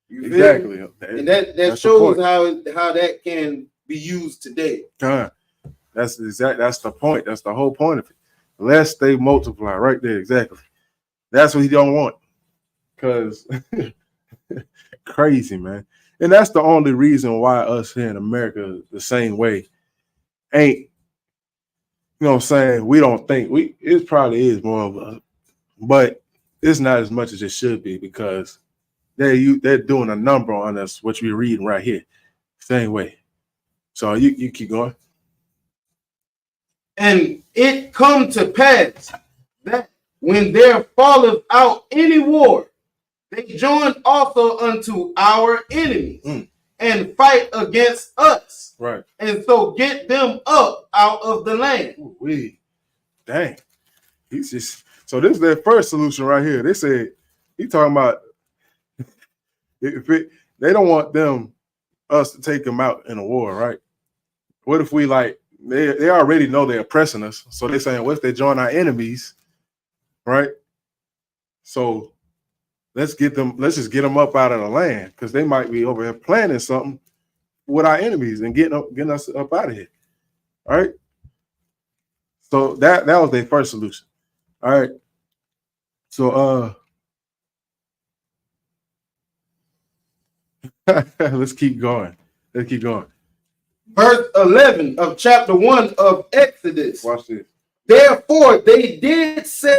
You exactly. And that shows how that can be used today. That's the point. That's the whole point of it. Lest they multiply, right there. Exactly. That's what he don't want. Because crazy, man. And that's the only reason why us here in America the same way ain't, you know what I'm saying, we don't think it probably is more of a, but it's not as much as it should be, because they're doing a number on us, what we're reading right here. Same way. So you keep going. And it come to pass that when there falleth out any war, they join also unto our enemies and fight against us. Right. And so get them up out of the land. Dang. He's just, so this is their first solution right here. They said, he talking about they don't want us to take them out in a war, right? What if we they already know they're oppressing us, so they're saying, what if they join our enemies, right? So let's just get them up out of the land, because they might be over here planning something with our enemies and getting us up out of here. All right. So that was their first solution. All right. So let's keep going. Verse 11 of chapter 1 of Exodus. Watch this. Therefore they did set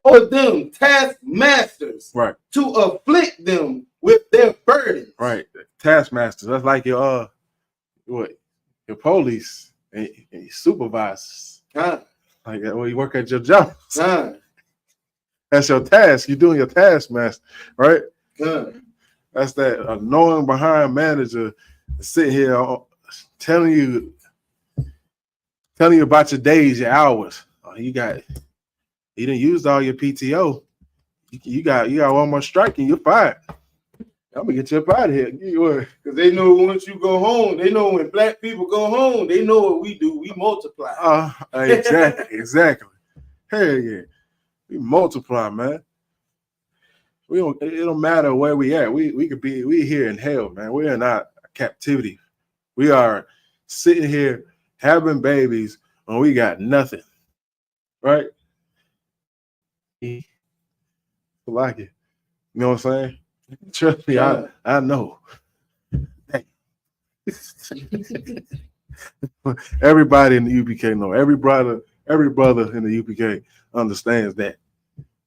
or them taskmasters Right. to afflict them with their burdens. Right. Taskmasters. That's like your what? Your police and your supervisors. Huh. Like when you work at your job. Huh. That's your task. You're doing your taskmaster, right? Huh. That's that annoying behind manager sitting here telling you about your days, your hours. Oh, you didn't use all your PTO. You got one more strike and you're fired. I'm gonna get you up out of here. Because they know once you go home, they know when black people go home, they know what we do. We multiply. Exactly. Hell yeah. We multiply, man. It don't matter where we at. We here in hell, man. We're in our captivity. We are sitting here having babies when we got nothing. Right? I like it. You know what I'm saying? Trust me, Yeah. I know. Everybody in the UPK know. Every brother in the UPK understands that.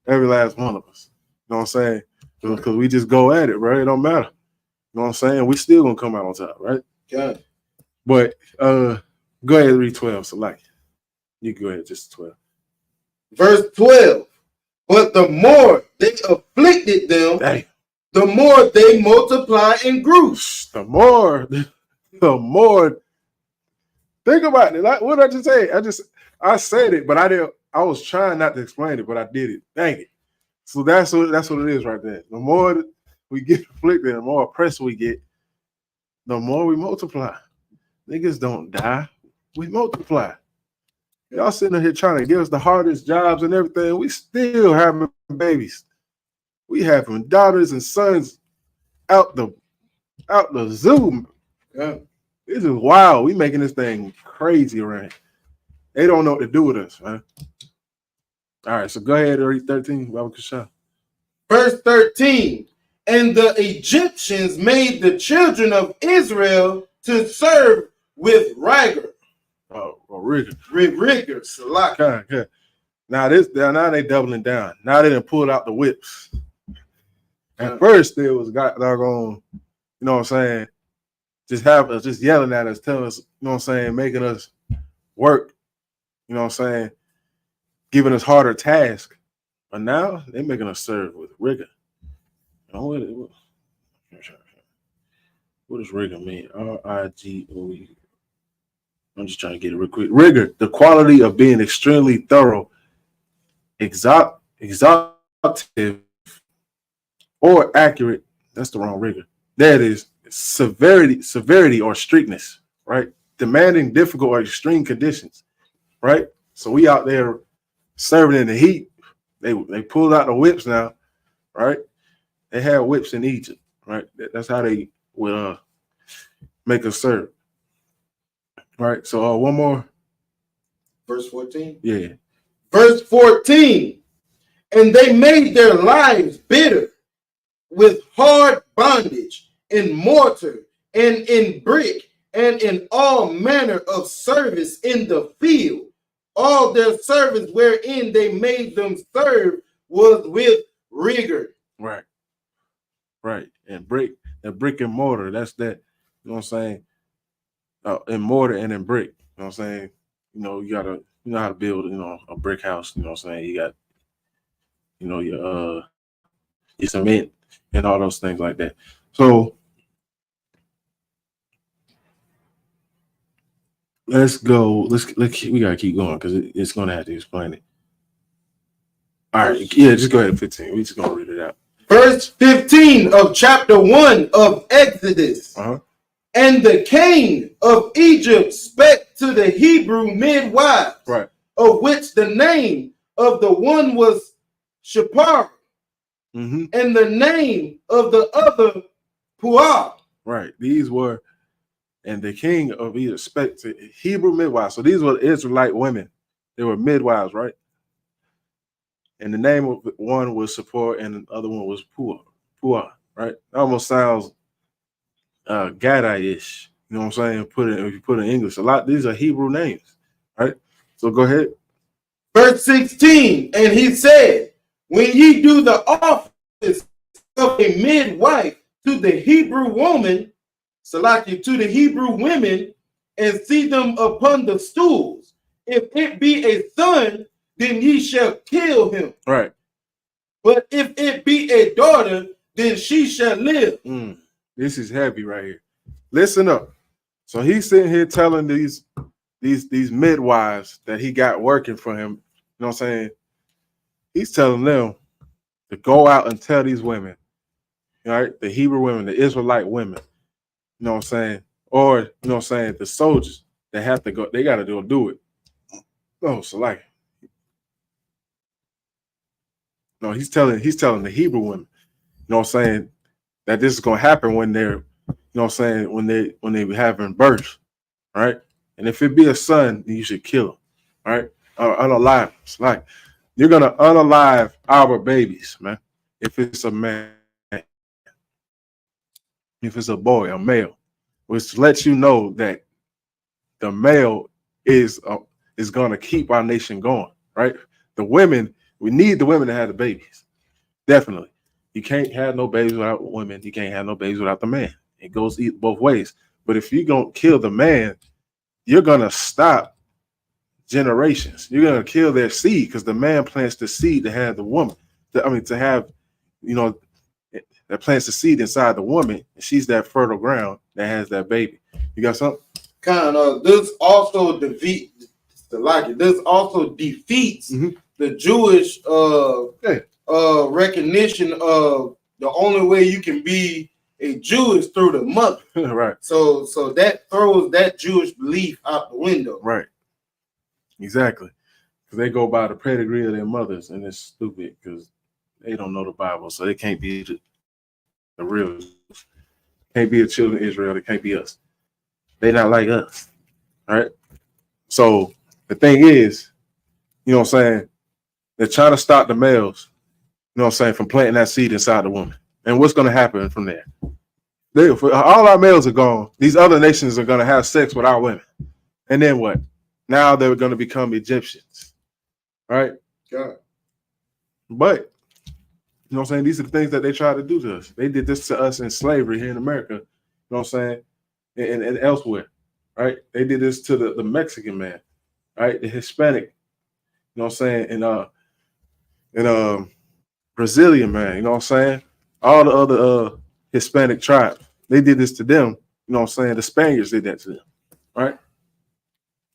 Every last one of us. You know what I'm saying? Because we just go at it, right? It don't matter. You know what I'm saying? We still gonna come out on top, right? Yeah. But go ahead and read 12. So like you go ahead, just 12. Verse 12. But the more they afflicted them, Dang. the more they multiply and grew. The more. Think about it. What did I just say? I said it, but I didn't. I was trying not to explain it, but I did it. Dang it. So that's what it is right there. The more we get afflicted, the more oppressed we get, the more we multiply. Niggas don't die. We multiply. Y'all sitting here trying to give us the hardest jobs and everything. We still having babies. We having daughters and sons out the zoo. Yeah. This is wild. We making this thing crazy around here. They don't know what to do with us, man. All right, so go ahead and read 13. Verse 13. And the Egyptians made the children of Israel to serve with rigor. Rigor. Rigor. Salak. Okay. Now they doubling down. Now they done pulled out the whips. At first, they was doggone, you know what I'm saying, just yelling at us, telling us, you know what I'm saying, making us work, you know what I'm saying, giving us harder tasks. But now they're making us serve with rigor. You know, what does rigor mean? RIGOE. I'm just trying to get it real quick. Rigor, the quality of being extremely thorough, exhaustive, or accurate. That's the wrong rigor. That is severity or strictness, right? Demanding difficult or extreme conditions, right? So we out there serving in the heat. They pulled out the whips now, right? They had whips in Egypt, right? That's how they would make us serve. Right. So one more. Verse 14. Yeah. Verse 14. And they made their lives bitter with hard bondage in mortar and in brick and in all manner of service in the field. All their service wherein they made them serve was with rigor. Right. And brick and mortar. That's that. You know what I'm saying? In mortar and in brick. You know what I'm saying? You know how to build, a brick house. You know what I'm saying? You got, your cement and all those things like that. So let's go. We gotta keep going because it's gonna have to explain it. All right, yeah, just go ahead 15. We just gonna read it out. Verse 15 of chapter 1 of Exodus. And the king of Egypt spake to the Hebrew midwives, right, of which the name of the one was Shapar, and the name of the other Puah. Right. These were, and the king of Egypt spake to Hebrew midwives. So these were Israelite women. They were midwives, right? And the name of one was Shapar and the other one was Puah, right? It almost sounds Gadai-ish, you know what I'm saying? If you put it in English, these are Hebrew names, right? So go ahead. Verse 16, and he said, when ye do the office of a midwife to the Hebrew woman, Salaki, to the Hebrew women, and see them upon the stools, if it be a son, then ye shall kill him. Right. But if it be a daughter, then she shall live. This is heavy right here. Listen up. So he's sitting here telling these midwives that he got working for him, you know what I'm saying? He's telling them to go out and tell these women, right? The Hebrew women, the Israelite women, you know what I'm saying? Or, you know what I'm saying, the soldiers that have to go, they got to go do it. Oh, so like, no, he's telling the Hebrew women, you know what I'm saying, that this is going to happen when they're, you know what I'm saying, when they be having birth, right? And if it be a son, then you should kill him, right? Unalive him. It's like, you're going to unalive our babies, man. If it's a man, if it's a boy, a male, which lets you know that the male is going to keep our nation going, right? The women, we need the women to have the babies. Definitely. You can't have no babies without women. You can't have no babies without the man. It goes both ways. But if you don't kill the man, you're going to stop generations. You're going to kill their seed because the man plants the seed to have the woman. To have, you know, that plants the seed inside the woman. And she's that fertile ground that has that baby. You got something? Kind of. This also defeats the Jewish recognition of the only way you can be a Jew is through the mother. Right. So that throws that Jewish belief out the window. Right. Exactly. Because they go by the pedigree of their mothers, and it's stupid because they don't know the Bible, so they can't be the real. Can't be the children of Israel. They can't be us. They're not like us. All right. So the thing is, you know what I'm saying? They're trying to stop the males, you know what I'm saying, from planting that seed inside the woman. And what's going to happen from there? All our males are gone. These other nations are going to have sex with our women. And then what? Now they're going to become Egyptians. Right? God. But, you know what I'm saying? These are the things that they try to do to us. They did this to us in slavery here in America, you know what I'm saying? And elsewhere. Right? They did this to the Mexican man, right? The Hispanic, you know what I'm saying? And Brazilian man, you know what I'm saying? All the other Hispanic tribes, they did this to them, you know what I'm saying? The Spaniards did that to them, right?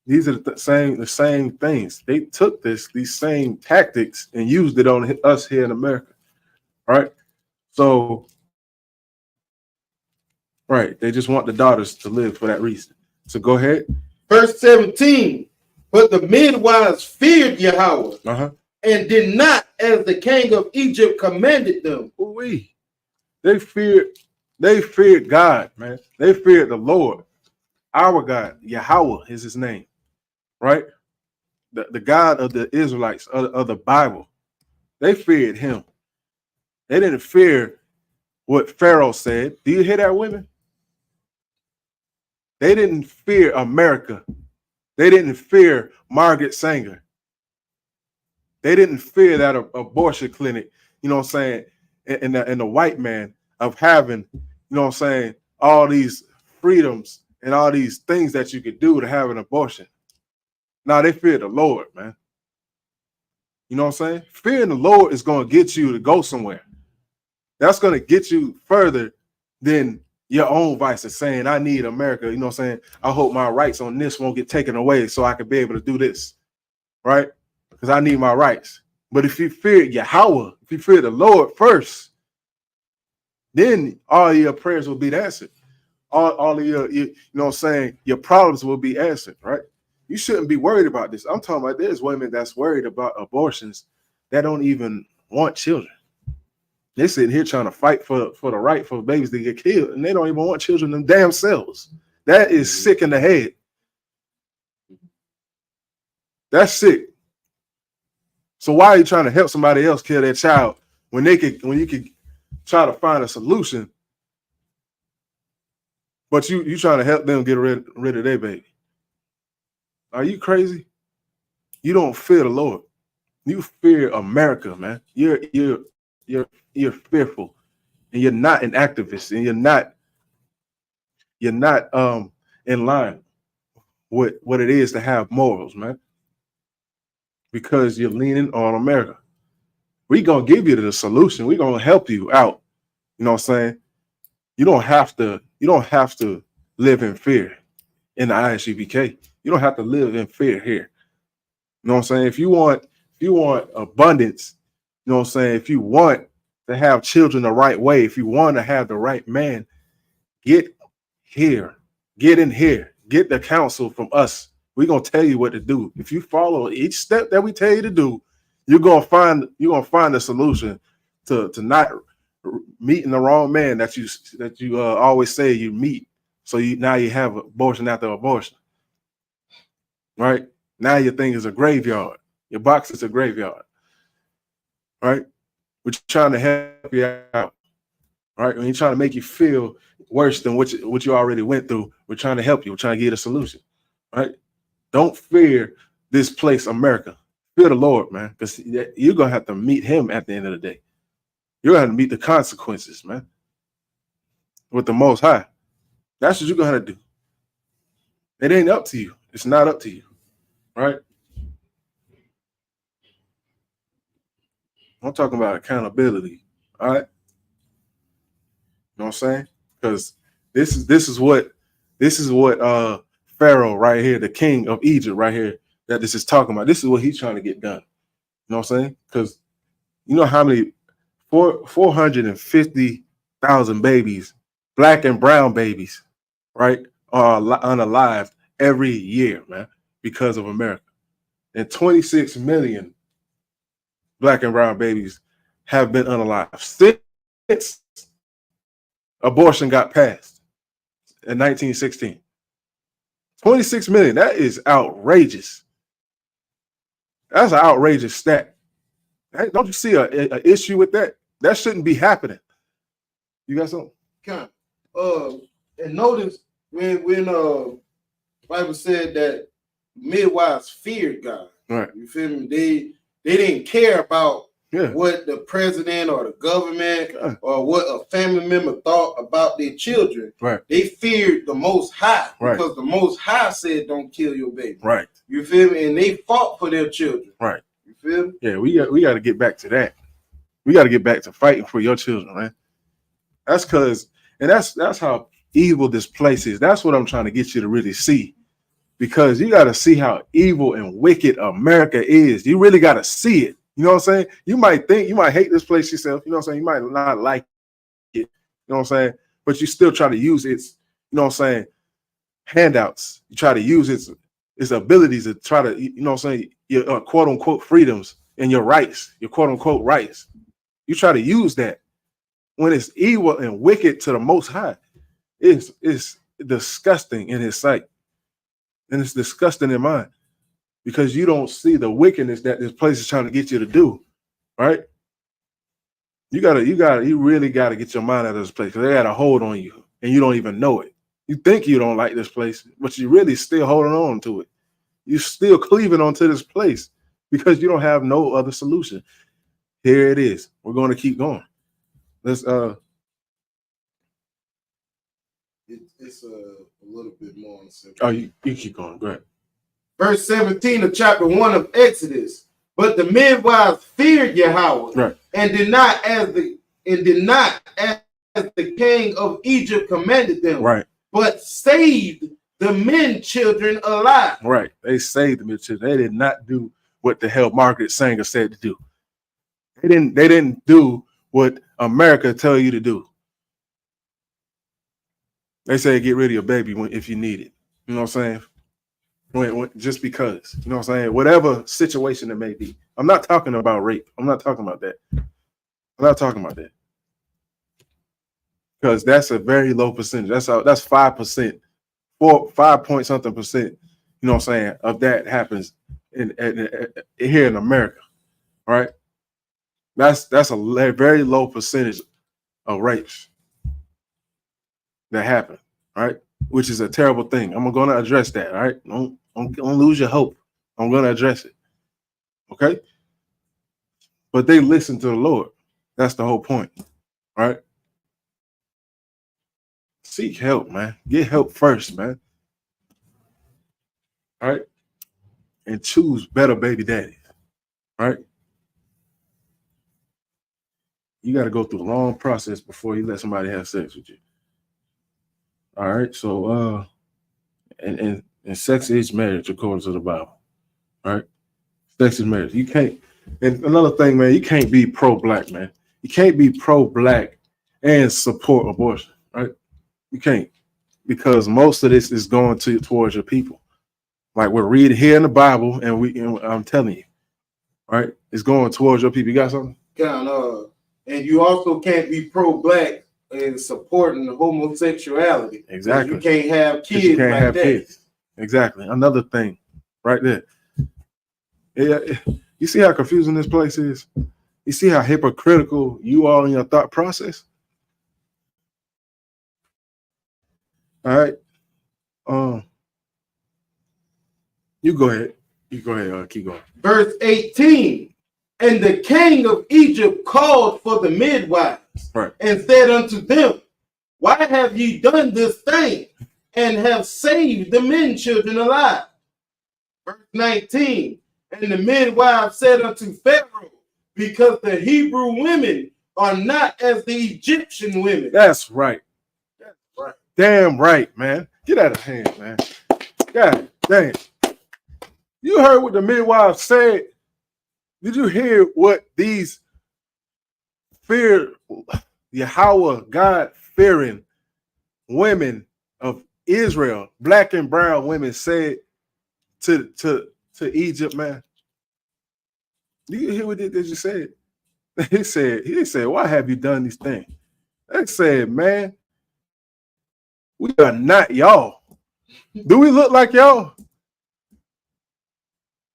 These are the same things. They took these same tactics and used it on us here in America, right? So, right, they just want the daughters to live for that reason. So go ahead. Verse 17, but the midwives feared Yahweh and did not as the king of Egypt commanded them. Ooh-wee. They feared God, man. They feared the Lord, our God. Yahweh is his name, right? The God of the Israelites, of the Bible. They feared him. They didn't fear what Pharaoh said. Do you hear that, women? They didn't fear America. They didn't fear Margaret Sanger. They didn't fear that abortion clinic, you know what I'm saying, and the white man of having, you know what I'm saying, all these freedoms and all these things that you could do to have an abortion. Now they fear the Lord, man. You know what I'm saying? Fearing the Lord is going to get you to go somewhere. That's going to get you further than your own vices, saying, I need America. You know what I'm saying? I hope my rights on this won't get taken away so I can be able to do this, right? Because I need my rights. But if you fear Yahweh, if you fear the Lord first, then all your prayers will be answered. All of your, you know what I'm saying, your problems will be answered, right? You shouldn't be worried about this. I'm talking about there's women that's worried about abortions that don't even want children. They're sitting here trying to fight for the right for babies to get killed, and they don't even want children them damn selves. That is sick in the head. That's sick. So why are you trying to help somebody else kill their child when you could try to find a solution, but you trying to help them get rid of their baby? Are you crazy? You don't fear the Lord. You fear America, man. You're fearful, and you're not an activist, and you're not in line with what it is to have morals, man. Because you're leaning on America. We gonna give you the solution. We gonna help you out. You know what I'm saying? You don't have to live in fear in the ISUPK. You don't have to live in fear here. You know what I'm saying? If you want abundance, you know what I'm saying? If you want to have children the right way, if you want to have the right man, get here. Get in here. Get the counsel from us. We're gonna tell you what to do. If you follow each step that we tell you to do, you're gonna find a solution to not meeting the wrong man that you always say you meet. So now you have abortion after abortion, right? Now your thing is a graveyard. Your box is a graveyard, right? We're trying to help you out, right? When you're trying to make you feel worse than what you already went through, we're trying to help you. We're trying to get a solution, right? Don't fear this place, America. Fear the Lord, man, because you're gonna have to meet Him at the end of the day. You're gonna have to meet the consequences, man, with the Most High. That's what you're gonna have to do. It ain't up to you. It's not up to you, right? I'm talking about accountability, all right? You know what I'm saying? Because this is what Pharaoh right here, the king of Egypt right here, that this is talking about. This is what he's trying to get done. You know what I'm saying? Because you know how many 450,000 babies, black and brown babies, right, are unalived every year, man, because of America. And 26 million black and brown babies have been unalived since abortion got passed in 1916. 26 million. That is outrageous. That's an outrageous stat. Hey, don't you see an issue with that? That shouldn't be happening. You got something? Kind and notice when Bible said that midwives feared God. Right. You feel me? They didn't care about Yeah. what the president or the government or what a family member thought about their children. Right. They feared the Most High Right. because the Most High said, "Don't kill your baby." Right. You feel me? And they fought for their children. Right. You feel me? Yeah, we got to get back to that. We got to get back to fighting for your children, man. That's how evil this place is. That's what I'm trying to get you to really see. Because you got to see how evil and wicked America is. You really got to see it. You know what I'm saying? You might hate this place yourself. You know what I'm saying? You might not like it. You know what I'm saying? But you still try to use its, you know what I'm saying, handouts. You try to use its abilities to try to, you know what I'm saying, your quote unquote freedoms and your rights, your quote unquote rights. You try to use that when it's evil and wicked to the Most High. It's disgusting in His sight. And it's disgusting in mine because you don't see the wickedness that this place is trying to get you to do, right? You really gotta get your mind out of this place because they got a hold on you and you don't even know it. You think you don't like this place, but you really still holding on to it. You're still cleaving onto this place because you don't have no other solution. Here it is. We're going to keep going. Let's It's a little bit more on the subject. Oh, you keep going. Go ahead. Verse 17 of chapter 1 of Exodus. But the midwives feared Yahweh, Right. and did not as the king of Egypt commanded them, Right. but saved the men children alive. Right. They saved the men children. They did not do what the hell Margaret Sanger said to do. They didn't do what America tell you to do. They say get rid of your baby if you need it. You know what I'm saying? Just because. You know what I'm saying? Whatever situation it may be. I'm not talking about rape. I'm not talking about that. I'm not talking about that. Because that's a very low percentage. That's 5%, 5 point something percent, you know what I'm saying, of that happens in here in America. Right? That's a very low percentage of rapes that happen, right? Which is a terrible thing. I'm going to address that, all right? Don't lose your hope. I'm going to address it, okay? but they listen to the Lord. That's the whole point, right? Seek help, man. Get help first, man. All right? And choose better baby daddies, right? You got to go through a long process before you let somebody have sex with you. All right? So, and sex is marriage according to the Bible, right? Sex is marriage. You can't, and another thing, man, you can't be pro-black, man. You can't be pro-black and support abortion, right? You can't, because most of this is going towards your people. Like we're reading here in the Bible, and I'm telling you, right? It's going towards your people. You got something? And you also can't be pro-black and supporting homosexuality. Exactly. You can't have kids. You can't like have that. kids. Exactly. Another thing, right there. Yeah, you see how confusing this place is? You see how hypocritical you are in your thought process? All right. You go ahead. Keep going. Verse 18. And the king of Egypt called for the midwives, right, and said unto them, why have ye done this thing, and have saved the men children alive? Verse 19. And the midwives said unto Pharaoh, because the Hebrew women are not as the Egyptian women. That's right. That's right. Damn right, man. Get out of hand, man. God damn. You heard what the midwives said. Did you hear what these Yahweh, God-fearing women of Israel, black and brown women, said to Egypt, man? Do you hear what they just said? He said, why have you done these things? They said, man, we are not y'all. Do we look like y'all?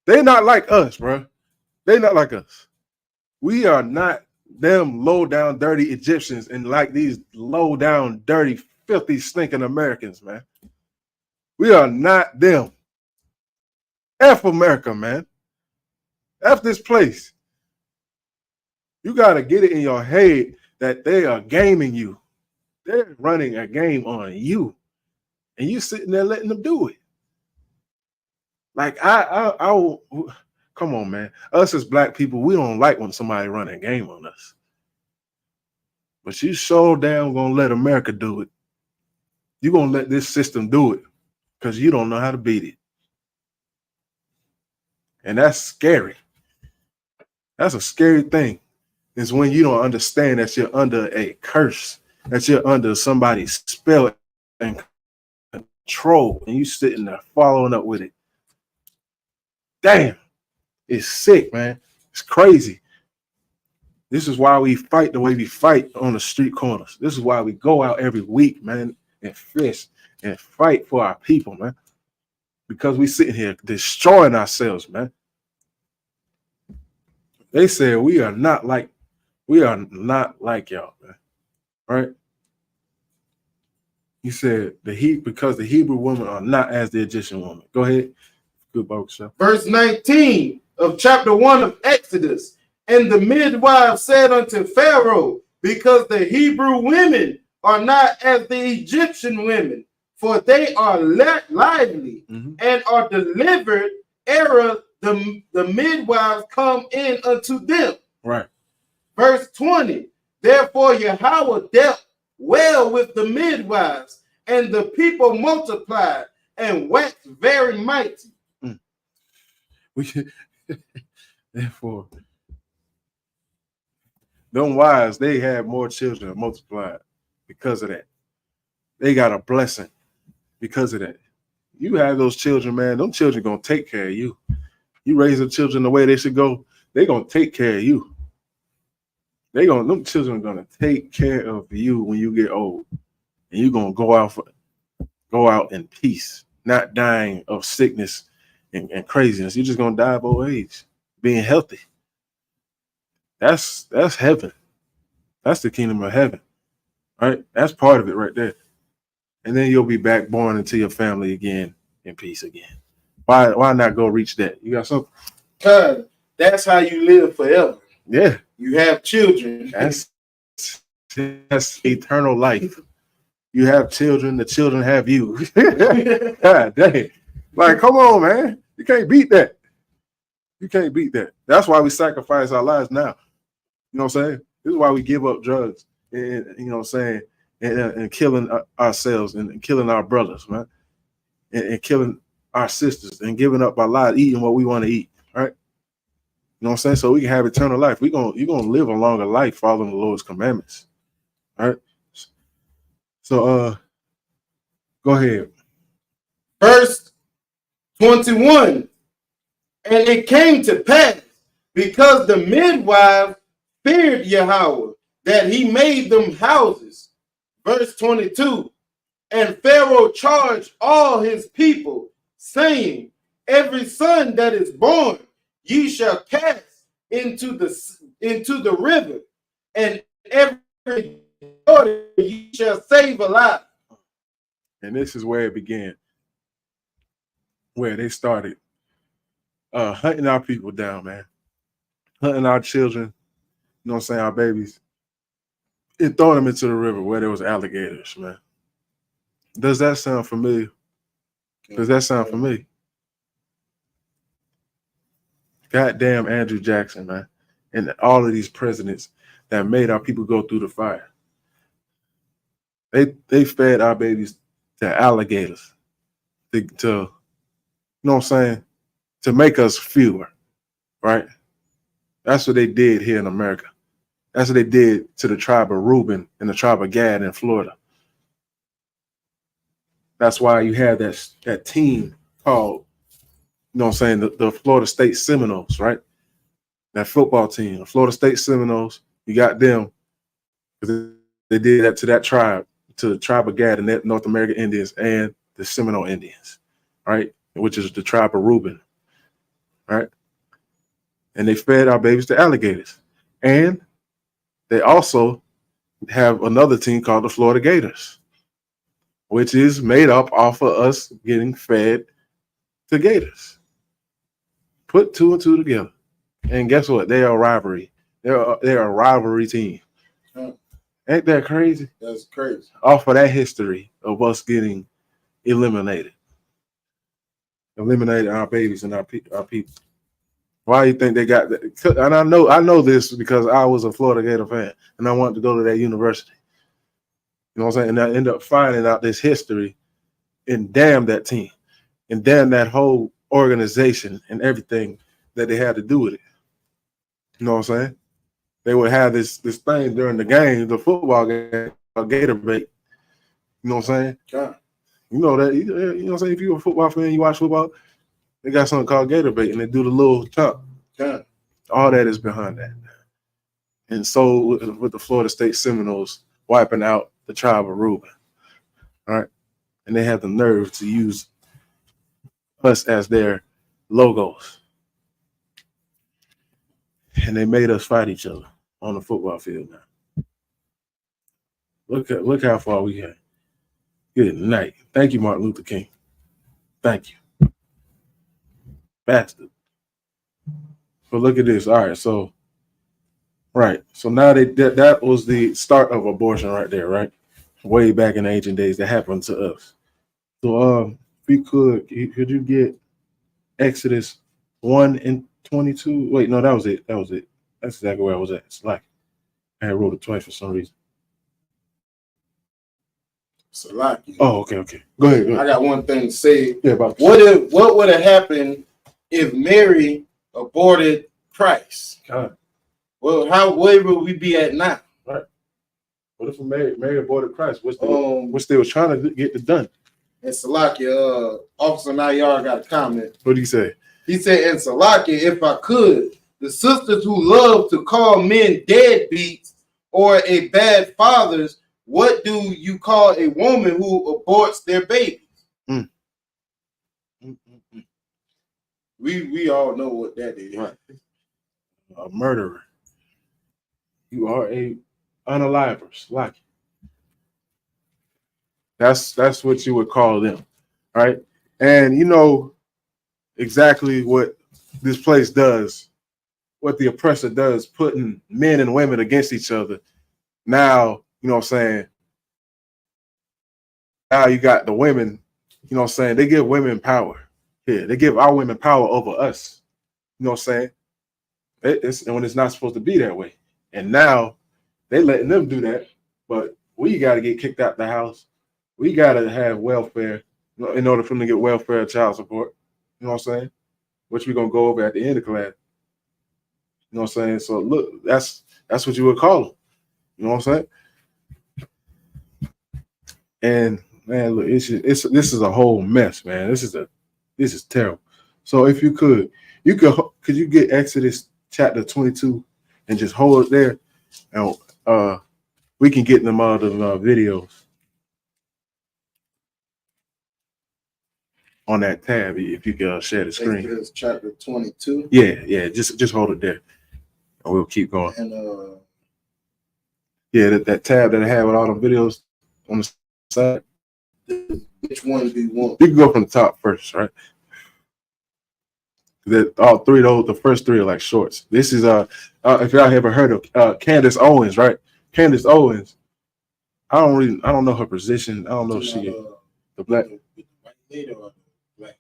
They're not like us, bro. They're not like us. We are not them low down, dirty Egyptians and like these low down, dirty, filthy, stinking Americans, man. We are not them. F America, man. F this place. You got to get it in your head that they are gaming you. They're running a game on you. And you sitting there letting them do it. Like, I come on, man. Us as black people, we don't like when somebody run a game on us. But you so damn gonna let America do it. You're gonna let this system do it because you don't know how to beat it. And that's scary. That's a scary thing. Is when you don't understand that you're under a curse, that you're under somebody's spell and control, and you sitting there following up with it. Damn, it's sick, man. It's crazy. This is why we fight the way we fight on the street corners. This is why we go out every week, man, and fish and fight for our people, man. Because we sitting here destroying ourselves, man. They said we are not like y'all, man. Right? He said because the Hebrew women are not as the Egyptian woman. Go ahead. Good Bible show. Verse 19 of chapter 1 of Exodus. And the midwife said unto Pharaoh, because the Hebrew women are not as the Egyptian women, for they are lively and are delivered ere the midwives come in unto them. Right. Verse 20. Therefore Yahweh dealt well with the midwives, and the people multiplied and waxed very mighty. Therefore, them wives, they had more children multiplied because of that. They got a blessing because of that. You have those children, man. Them children gonna take care of you. You raise the children the way they should go. They gonna take care of you. Them children are gonna take care of you when you get old, and you're gonna go out in peace, not dying of sickness and craziness. You're just gonna die of old age, being healthy. That's heaven. That's the kingdom of heaven, right? That's part of it right there. And then you'll be back born into your family again in peace again. Why not go reach that? You got something? That's how you live forever. Yeah, You have children. that's eternal life. You have children, the children have you. God dang. Like, come on, man. You can't beat that. You can't beat that. That's why we sacrifice our lives now. You know what I'm saying? This is why we give up drugs and you know what I'm saying, and killing ourselves and killing our brothers, man, and killing our sisters and giving up our lives, eating what we want to eat, right? You know what I'm saying? So we can have eternal life. You're gonna live a longer life following the Lord's commandments. All right. So go ahead. Verse 21. And it came to pass, because the midwives feared Yahweh, that he made them houses. Verse 22. And Pharaoh charged all his people, saying, every son that is born ye shall cast into the river, and every daughter ye shall save alive. And this is where it began, where they started hunting our people down, man, hunting our children, you know what I'm saying, our babies, and throwing them into the river where there was alligators, man. Does that sound familiar? Does that sound familiar? Goddamn Andrew Jackson, man, and all of these presidents that made our people go through the fire. They fed our babies to alligators, to you know what I'm saying, to make us fewer, right? That's what they did here in America. That's what they did to the tribe of Reuben and the tribe of Gad in Florida. That's why you have that team called, you know what I'm saying, the Florida State Seminoles, right? That football team, the Florida State Seminoles, you got them because they did that to that tribe, to the tribe of Gad and the North American Indians and the Seminole Indians, right? Which is the tribe of Reuben, right? And they fed our babies to alligators. And they also have another team called the Florida Gators, which is made up off of us getting fed to gators. Put two and two together. And guess what? They are a rivalry. They're a rivalry team. Ain't that crazy? That's crazy. Off of that history of us getting eliminated our babies and our people. Why do you think they got that? And I know this because I was a Florida Gator fan and I wanted to go to that university. You know what I'm saying? And I ended up finding out this history and damn that team and damn that whole organization and everything that they had to do with it. You know what I'm saying? They would have this thing during the game, the football game, a Gator bait. You know what I'm saying? Yeah. You know that. You know what I'm saying? If you're a football fan, you watch football, they got something called Gator bait, and they do the little chunk. Yeah. All that is behind that. And so with the Florida State Seminoles wiping out the tribe of Reuben, all right? And they had the nerve to use us as their logos. And they made us fight each other on the football field now. Look how far we got. Good night. Thank you, Martin Luther King. Thank you. Bastard. But look at this. All right, so now that was the start of abortion right there, right? Way back in the ancient days, that happened to us. So if you could you get Exodus 1 and 22? Wait, no, that was it. That's exactly where I was at. It's like I had wrote it twice for some reason. Salaki. Oh, okay. Go ahead. I got one thing to say. Yeah, about what would have happened if Mary aborted Christ? God. Well, where would we be at now? Right. What if Mary aborted Christ? Which they was trying to get it done. And Salaki, Officer Nayar got a comment. What did he say? He said, and Salaki, if I could, the sisters who love to call men deadbeats or a bad fathers, what do you call a woman who aborts their babies? We all know what that is. Right. A murderer. You are a unaliver, Salaki. That's what you would call them, right? And you know exactly what this place does what the oppressor does, putting men and women against each other. Now, you know what I'm saying? Now you got the women, you know what I'm saying? They give women power. Yeah, they give our women power over us. You know what I'm saying? It's when it's not supposed to be that way. And now they letting them do that. But we got to get kicked out the house. We got to have welfare in order for them to get welfare and child support. You know what I'm saying? Which we're going to go over at the end of class. You know what I'm saying? So look, that's what you would call them. You know what I'm saying? And man, look, this is a whole mess, man. This is terrible. So if you could you get Exodus chapter 22 and just hold it there, and we can get them out of videos on that tab if you can share the screen. Exodus chapter 22. Yeah, just hold it there, and we'll keep going. And yeah, that tab that I have with all the videos on the side. Which one do you want? You can go from the top first, right? That all three of those, the first three are like shorts. This is if y'all ever heard of Candace Owens, right? Candace Owens. I don't know her position. I don't know if she the black lady or black lady?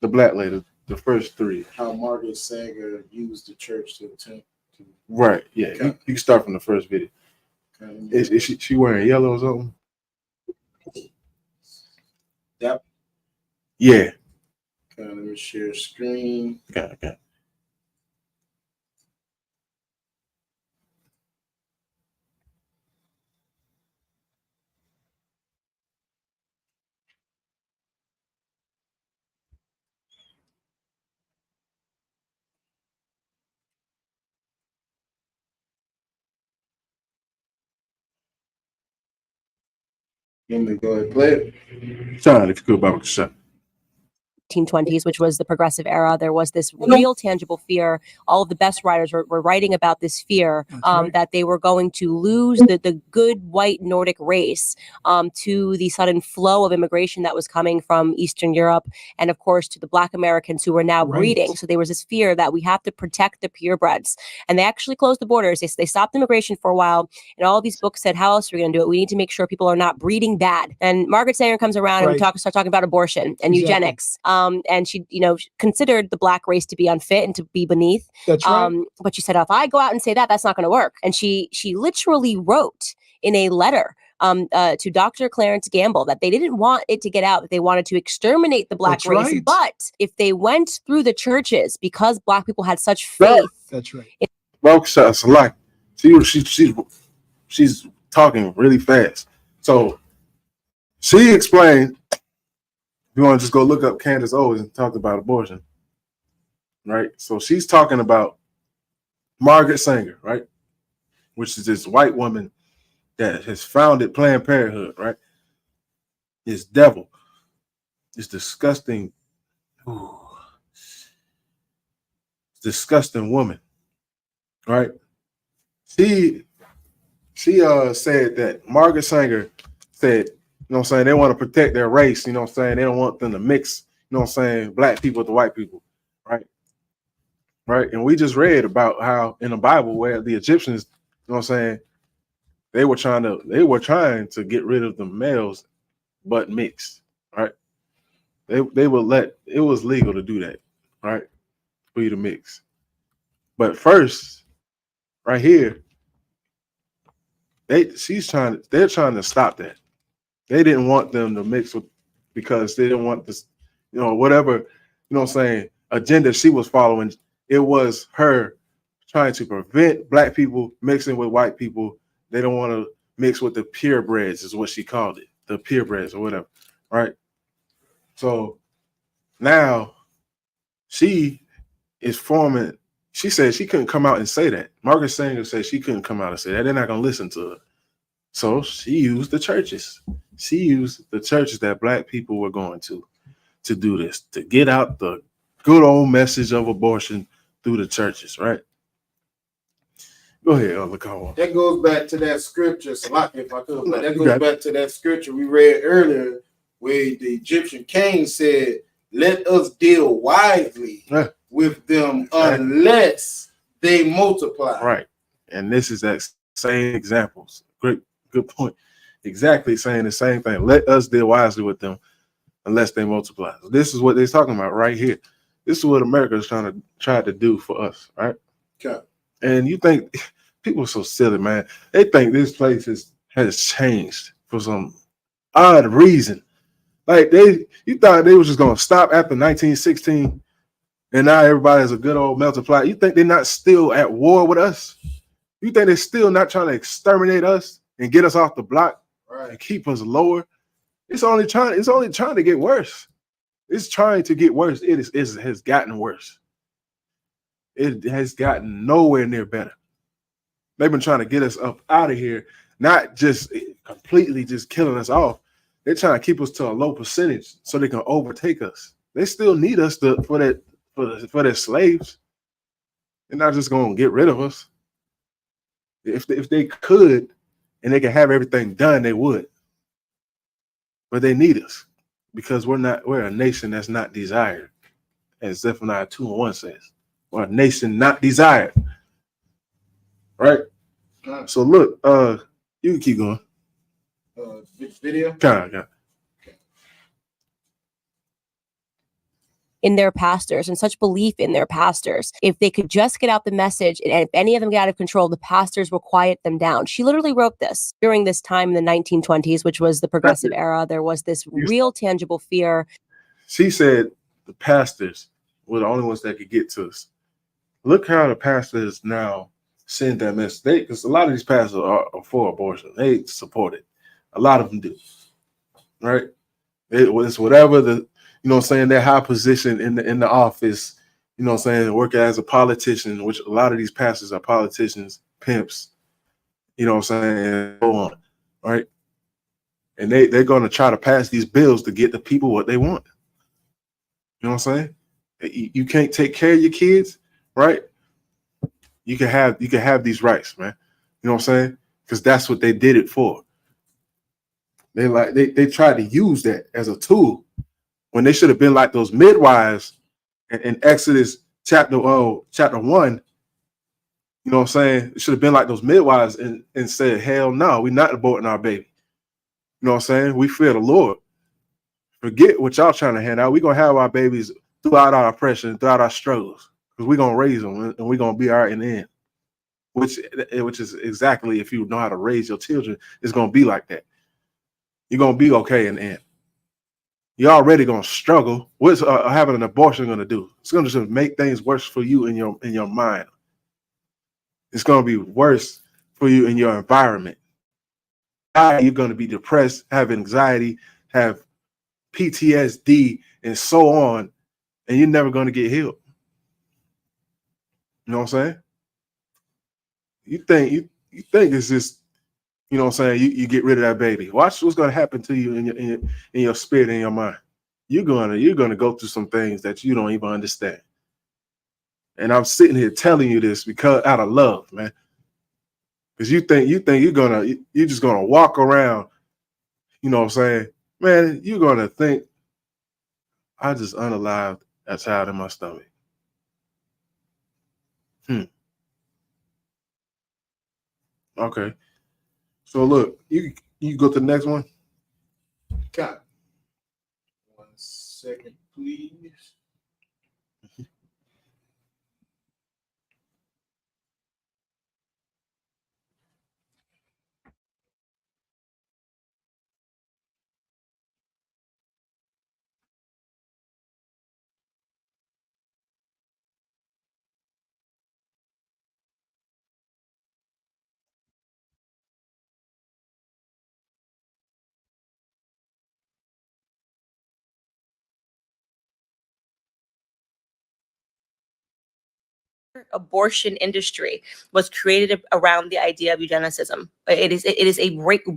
The black lady. The first three. How Margaret Sanger used the church to attempt to. Right. Yeah. You can start from the first video. Is she wearing yellow or something? That. Yeah. Okay, let me share screen. Okay. Let me go ahead and play it. John, if you could, Bible shot. 1920s, which was the progressive era, there was this real tangible fear. All of the best writers were writing about this fear that they were going to lose the good white Nordic race to the sudden flow of immigration that was coming from Eastern Europe, and of course to the Black Americans who were now breeding. So there was this fear that we have to protect the purebreds, and they actually closed the borders. They stopped immigration for a while, and all of these books said, how else are we going to do it? We need to make sure people are not breeding bad. And Margaret Sanger comes around and we start talking about abortion and eugenics. And she, considered the Black race to be unfit and to be beneath. That's right. But she said, if I go out and say that, that's not going to work. And she literally wrote in a letter to Dr. Clarence Gamble that they didn't want it to get out, that they wanted to exterminate the Black race. Right. But if they went through the churches, because Black people had such faith. That's right. That's a lot. She's talking really fast. So she explained. You want to just go look up Candace Owens and talk about abortion, right? So she's talking about Margaret Sanger, right? Which is this white woman that has founded Planned Parenthood, right? This devil, this disgusting, disgusting woman, right? She said that Margaret Sanger said, you know what I'm saying, they want to protect their race, you know what I'm saying? They don't want them to mix, you know what I'm saying, Black people with the white people, right? Right. And we just read about how in the Bible where the Egyptians, you know what I'm saying, they were trying to get rid of the males but mixed, right? They would let, it was legal to do that, right? For you to mix. But first, right here, they're trying to stop that. They didn't want them to mix with, because they didn't want this, whatever, what I'm saying, agenda she was following. It was her trying to prevent Black people mixing with white people. They don't want to mix with the purebreds, is what she called it, the purebreds or whatever, right? So now she is forming. She said she couldn't come out and say that. Margaret Sanger said she couldn't come out and say that. They're not going to listen to her. So she used the churches. She used the churches that Black people were going to do this, to get out the good old message of abortion through the churches, right? Go ahead, Lakawha. That goes back to that scripture, if I could, but that goes back to that scripture we read earlier where the Egyptian king said, let us deal wisely with them unless they multiply. Right. And this is that same examples. Great, good point. Exactly saying the same thing. Let us deal wisely with them unless they multiply. This is what they're talking about right here. This is what America is try to do for us, right? Okay. And you think people are so silly, man. They think this place has changed for some odd reason. Like you thought they was just gonna stop after 1916, and now everybody's a good old multiply. You think they're not still at war with us? You think they're still not trying to exterminate us and get us off the block and keep us lower? It's only trying to get worse. It's trying to get worse. It has gotten worse. It has gotten nowhere near better. They've been trying to get us up out of here, not just completely just killing us off. They're trying to keep us to a low percentage so they can overtake us. They still need us for their slaves. They're not just going to get rid of us. If they could and they could have everything done, they would. But they need us because we're a nation that's not desired, as Zephaniah 2:1 says. We're a nation not desired. Right? So look, you can keep going. Video? Kind of. In their pastors and such belief in their pastors. If they could just get out the message, and if any of them get out of control, the pastors will quiet them down. She literally wrote this during this time in the 1920s, which was the progressive era. There was this real tangible fear. She said the pastors were the only ones that could get to us. Look how the pastors now send that message. Because a lot of these pastors are for abortion. They support it. A lot of them do. Right? It's whatever you know what I'm saying, their high position in the office, you know what I'm saying, working as a politician, which a lot of these pastors are politicians, pimps, you know what I'm saying, and so on, right? And they're going to try to pass these bills to get the people what they want. You know what I'm saying? You can't take care of your kids, right? You can have these rights, man. You know what I'm saying? Because that's what they did it for. They tried to use that as a tool when they should have been like those midwives in Exodus chapter 1. You know what I'm saying? It should have been like those midwives and said, hell no, we're not aborting our baby. You know what I'm saying? We fear the Lord. Forget what y'all trying to hand out. We're going to have our babies throughout our oppression, throughout our struggles, because we're going to raise them and we're going to be all right in the end. Which is exactly, if you know how to raise your children, it's going to be like that. You're going to be okay in the end. You're already going to struggle. What's having an abortion going to do? It's going to just make things worse for you in your mind. It's going to be worse for you in your environment. You're going to be depressed, have anxiety, have PTSD, and so on, and you're never going to get healed. You know what I'm saying? You think it's just, you know what I'm saying, you get rid of that baby. Watch what's going to happen to you in your spirit and your mind. You're gonna go through some things that you don't even understand. And I'm sitting here telling you this because out of love, man. Because you think you're just gonna walk around, you know what I'm saying, man, you're gonna think I just unalived a child in my stomach. Okay. So look, you go to the next one. Got 1 second, please. Abortion industry was created around the idea of eugenicism.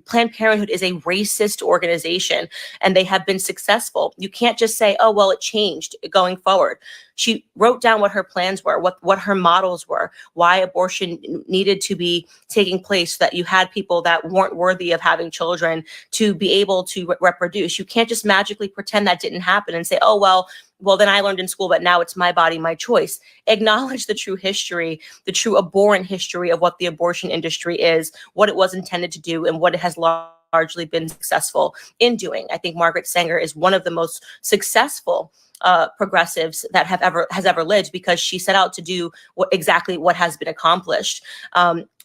Planned Parenthood is a racist organization, and they have been successful. You can't just say, oh, well, it changed going forward. She wrote down what her plans were, what her models were, why abortion needed to be taking place, so that you had people that weren't worthy of having children to be able to reproduce. You can't just magically pretend that didn't happen and say, oh, well, well, then I learned in school, but now it's my body, my choice. Acknowledge the true history, the true abhorrent history of what the abortion industry is, what it was intended to do, and what it has largely been successful in doing. I think Margaret Sanger is one of the most successful progressives that has ever lived, because she set out to do exactly what has been accomplished.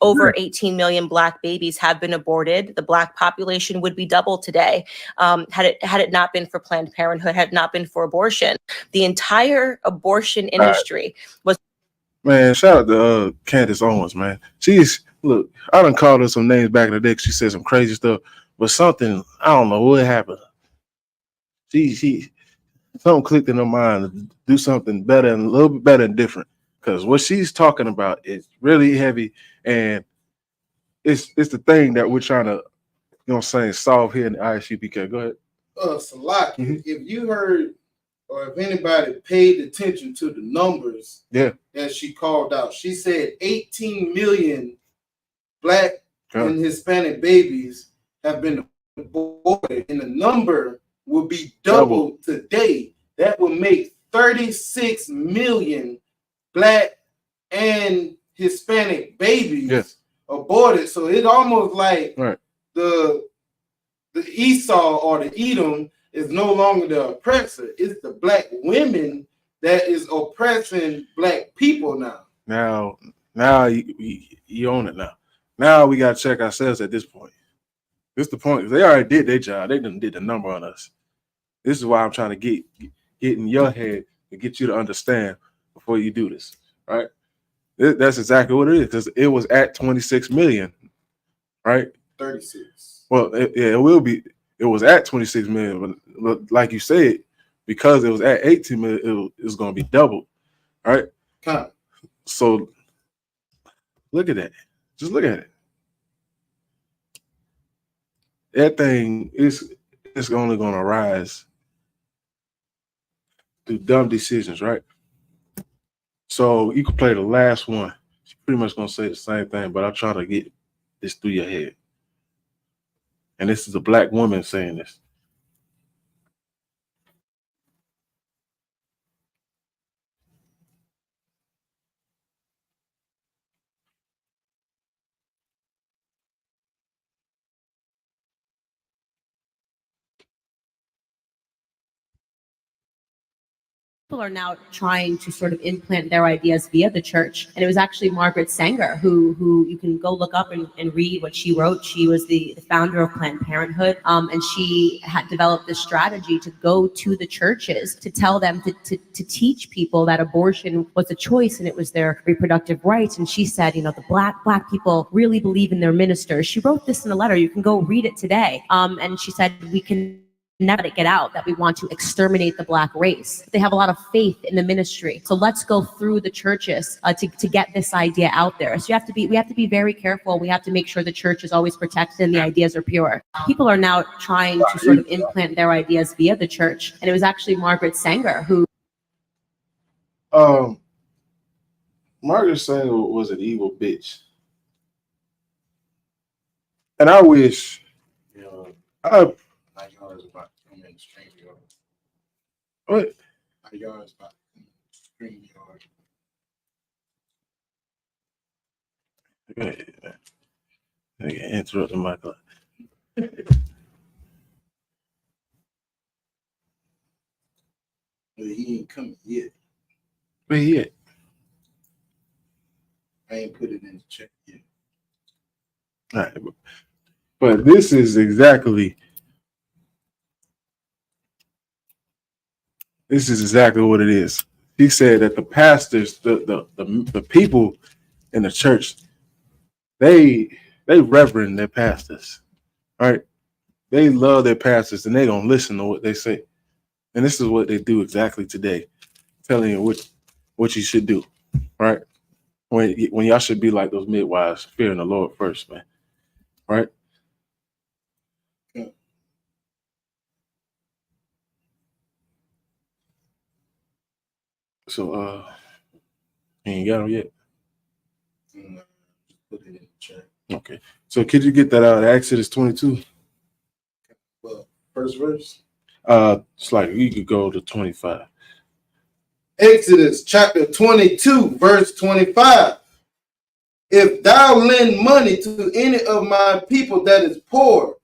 Over 18 million Black babies have been aborted. The Black population would be double today had it not been for Planned Parenthood, had it not been for abortion. The entire abortion industry was. Man, shout out to Candace Owens, man. Look, I done called her some names back in the day 'cause she said some crazy stuff, but something, I don't know what happened. She something clicked in her mind to do something better and a little bit better and different. Because what she's talking about is really heavy, and it's the thing that we're trying to, solve here in the ISUPK. Go ahead. Salak, if you heard or if anybody paid attention to the numbers that she called out, she said 18 million Black and Hispanic babies have been aborted, and the number will be double today. That will make 36 million Black and Hispanic babies aborted. So it's almost like the Esau or the Edom is no longer the oppressor. It's the Black women that is oppressing Black people now. Now you own it now. Now we got to check ourselves at this point. This is the point. They already did their job. They done did the number on us. This is why I'm trying to get in your head to get you to understand before you do this, right? That's exactly what it is, because it was at 26 million, right? 36. Well, it will be. It was at 26 million, but like you said, because it was at 18 million, it was going to be doubled, right? So look at that. Just look at it. That thing is only going to rise through dumb decisions, right? So you can play the last one. She's pretty much going to say the same thing, but I'm trying to get this through your head. And this is a Black woman saying this. People are now trying to sort of implant their ideas via the church. And it was actually Margaret Sanger who you can go look up and read what she wrote. She was the founder of Planned Parenthood. And she had developed this strategy to go to the churches to tell them to teach people that abortion was a choice and it was their reproductive rights. And she said, the black people really believe in their ministers. She wrote this in a letter. You can go read it today. And she said, we can never get out that we want to exterminate the Black race. They have a lot of faith in the ministry. So let's go through the churches to get this idea out there. So we have to be very careful. We have to make sure the church is always protected and the ideas are pure. People are now trying to sort of implant their ideas via the church. And it was actually Margaret Sanger who. Margaret Sanger was an evil bitch. And I wish, My yard is about to come in the stream yard. What? My yard is about to come in the stream yard. I interrupted Michael. But he ain't coming yet. Where he at? I ain't put it in the check yet. All right. But this is exactly what it is. He said that the pastors, the people in the church, they reverend their pastors, right? They love their pastors and they don't listen to what they say. And this is what they do exactly today, telling you what you should do, right? When y'all should be like those midwives, fearing the Lord first, man, right? So, you ain't got them yet? Put it in the check. Okay. So could you get that out of Exodus 22? Well, first verse? It's like you could go to 25. Exodus chapter 22, verse 25. If thou lend money to any of my people that is poor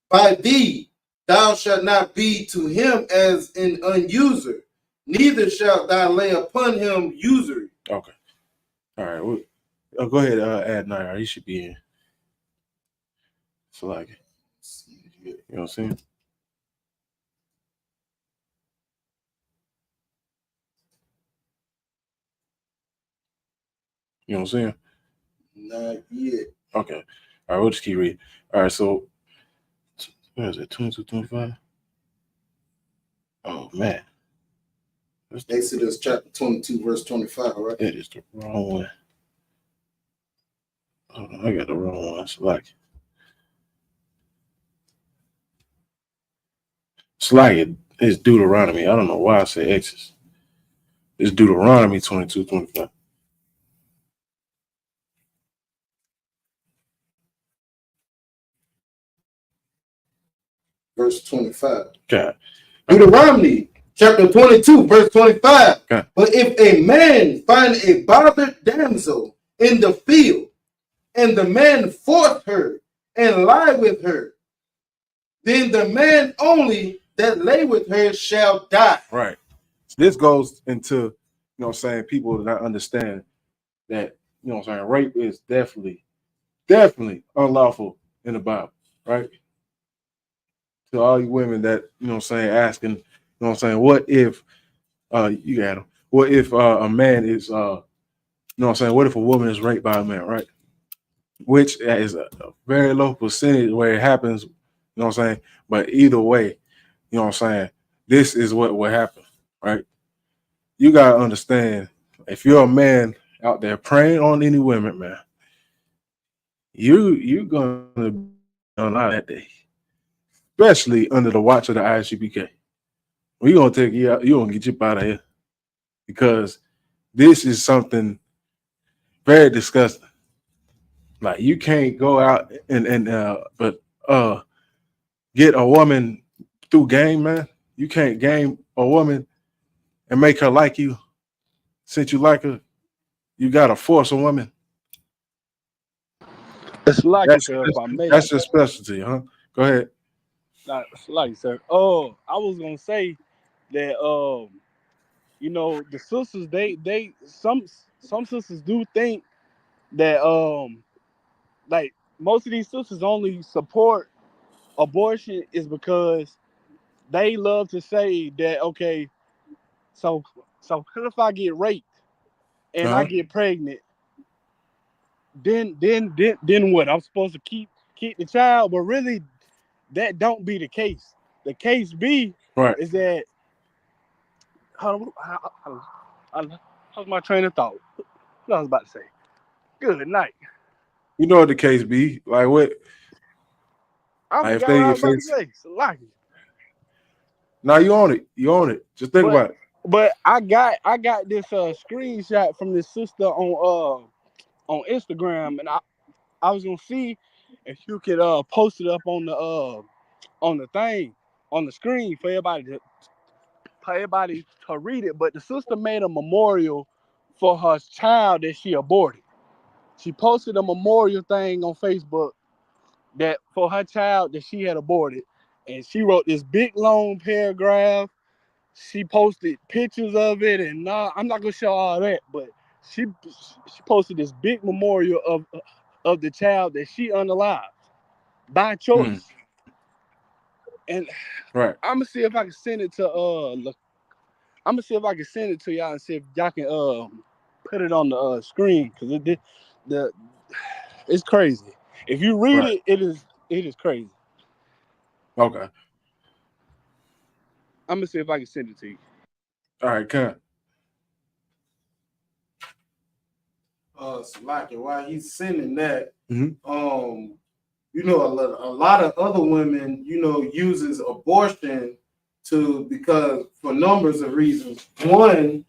by thee, thou shalt not be to him as an usurer, neither shalt thou lay upon him usury. Okay. All right. Well, go ahead, add Nair. He should be in. So like, you know what I'm saying? You know what I'm saying? Not yet. Okay. All right, we'll just keep reading. All right, so what is it? 22, 25? Oh man. Exodus chapter 22, verse 25, right? That is the wrong one. Hold on, I got the wrong one. It's like it's Deuteronomy. I don't know why I say Exodus. It's Deuteronomy 22, 25. Verse 25. Okay. Deuteronomy chapter 22, verse 25. Okay. But if a man find a bothered damsel in the field, and the man force her and lie with her, then the man only that lay with her shall die. Right. This goes into, you know what I'm saying, people not understand that, you know what I'm saying, rape is definitely unlawful in the Bible, right? To all you women that, you know what I'm saying, asking, you know what I'm saying, what if you got them? What if a man is you know what I'm saying, what if a woman is raped by a man, right? Which is a very low percentage where it happens, you know what I'm saying? But either way, you know what I'm saying, this is what will happen, right? You gotta understand, if you're a man out there preying on any women, man, you gonna be on out that day, especially under the watch of the ISUPK. We gonna take you out. You gonna get you out of here because this is something very disgusting. Like you can't go out and get a woman through game, man. You can't game a woman and make her like you. Since you like her, you gotta force a woman. It's like it, That's sir, if I may. that's your specialty, huh? Go ahead. It's like, sir. Oh, I was gonna say that you know, the sisters they some sisters do think that like most of these sisters only support abortion is because they love to say that okay, so what if I get raped and I Uh-huh. get pregnant, then what? I'm supposed to keep the child, but really that don't be the case. The case be Right. is that how's my train of thought? What I was about to say. Good night. You know what the case be. Like what? I Like forgot what I was if about they to say. Like it. now you own it. You own it. Just think about it. But I got this screenshot from this sister on Instagram, and I was gonna see if you could post it up on the thing on the screen for everybody to read it. But the sister made a memorial for her child that she aborted. She posted a memorial thing on Facebook that for her child that she had aborted, and she wrote this big long paragraph. She posted pictures of it, and I'm not gonna show all that, but she posted this big memorial of the child that she unalived by choice. And Right. I'm gonna see if I can send it to I'm gonna see if I can send it to y'all and see if y'all can put it on the screen because it's crazy. If you read Right. it, it is crazy. Okay. I'm gonna see if I can send it to you. All right, come. Salaki, while he's sending that, Mm-hmm. you know, a lot of other women, you know, uses abortion because for numbers of reasons. One,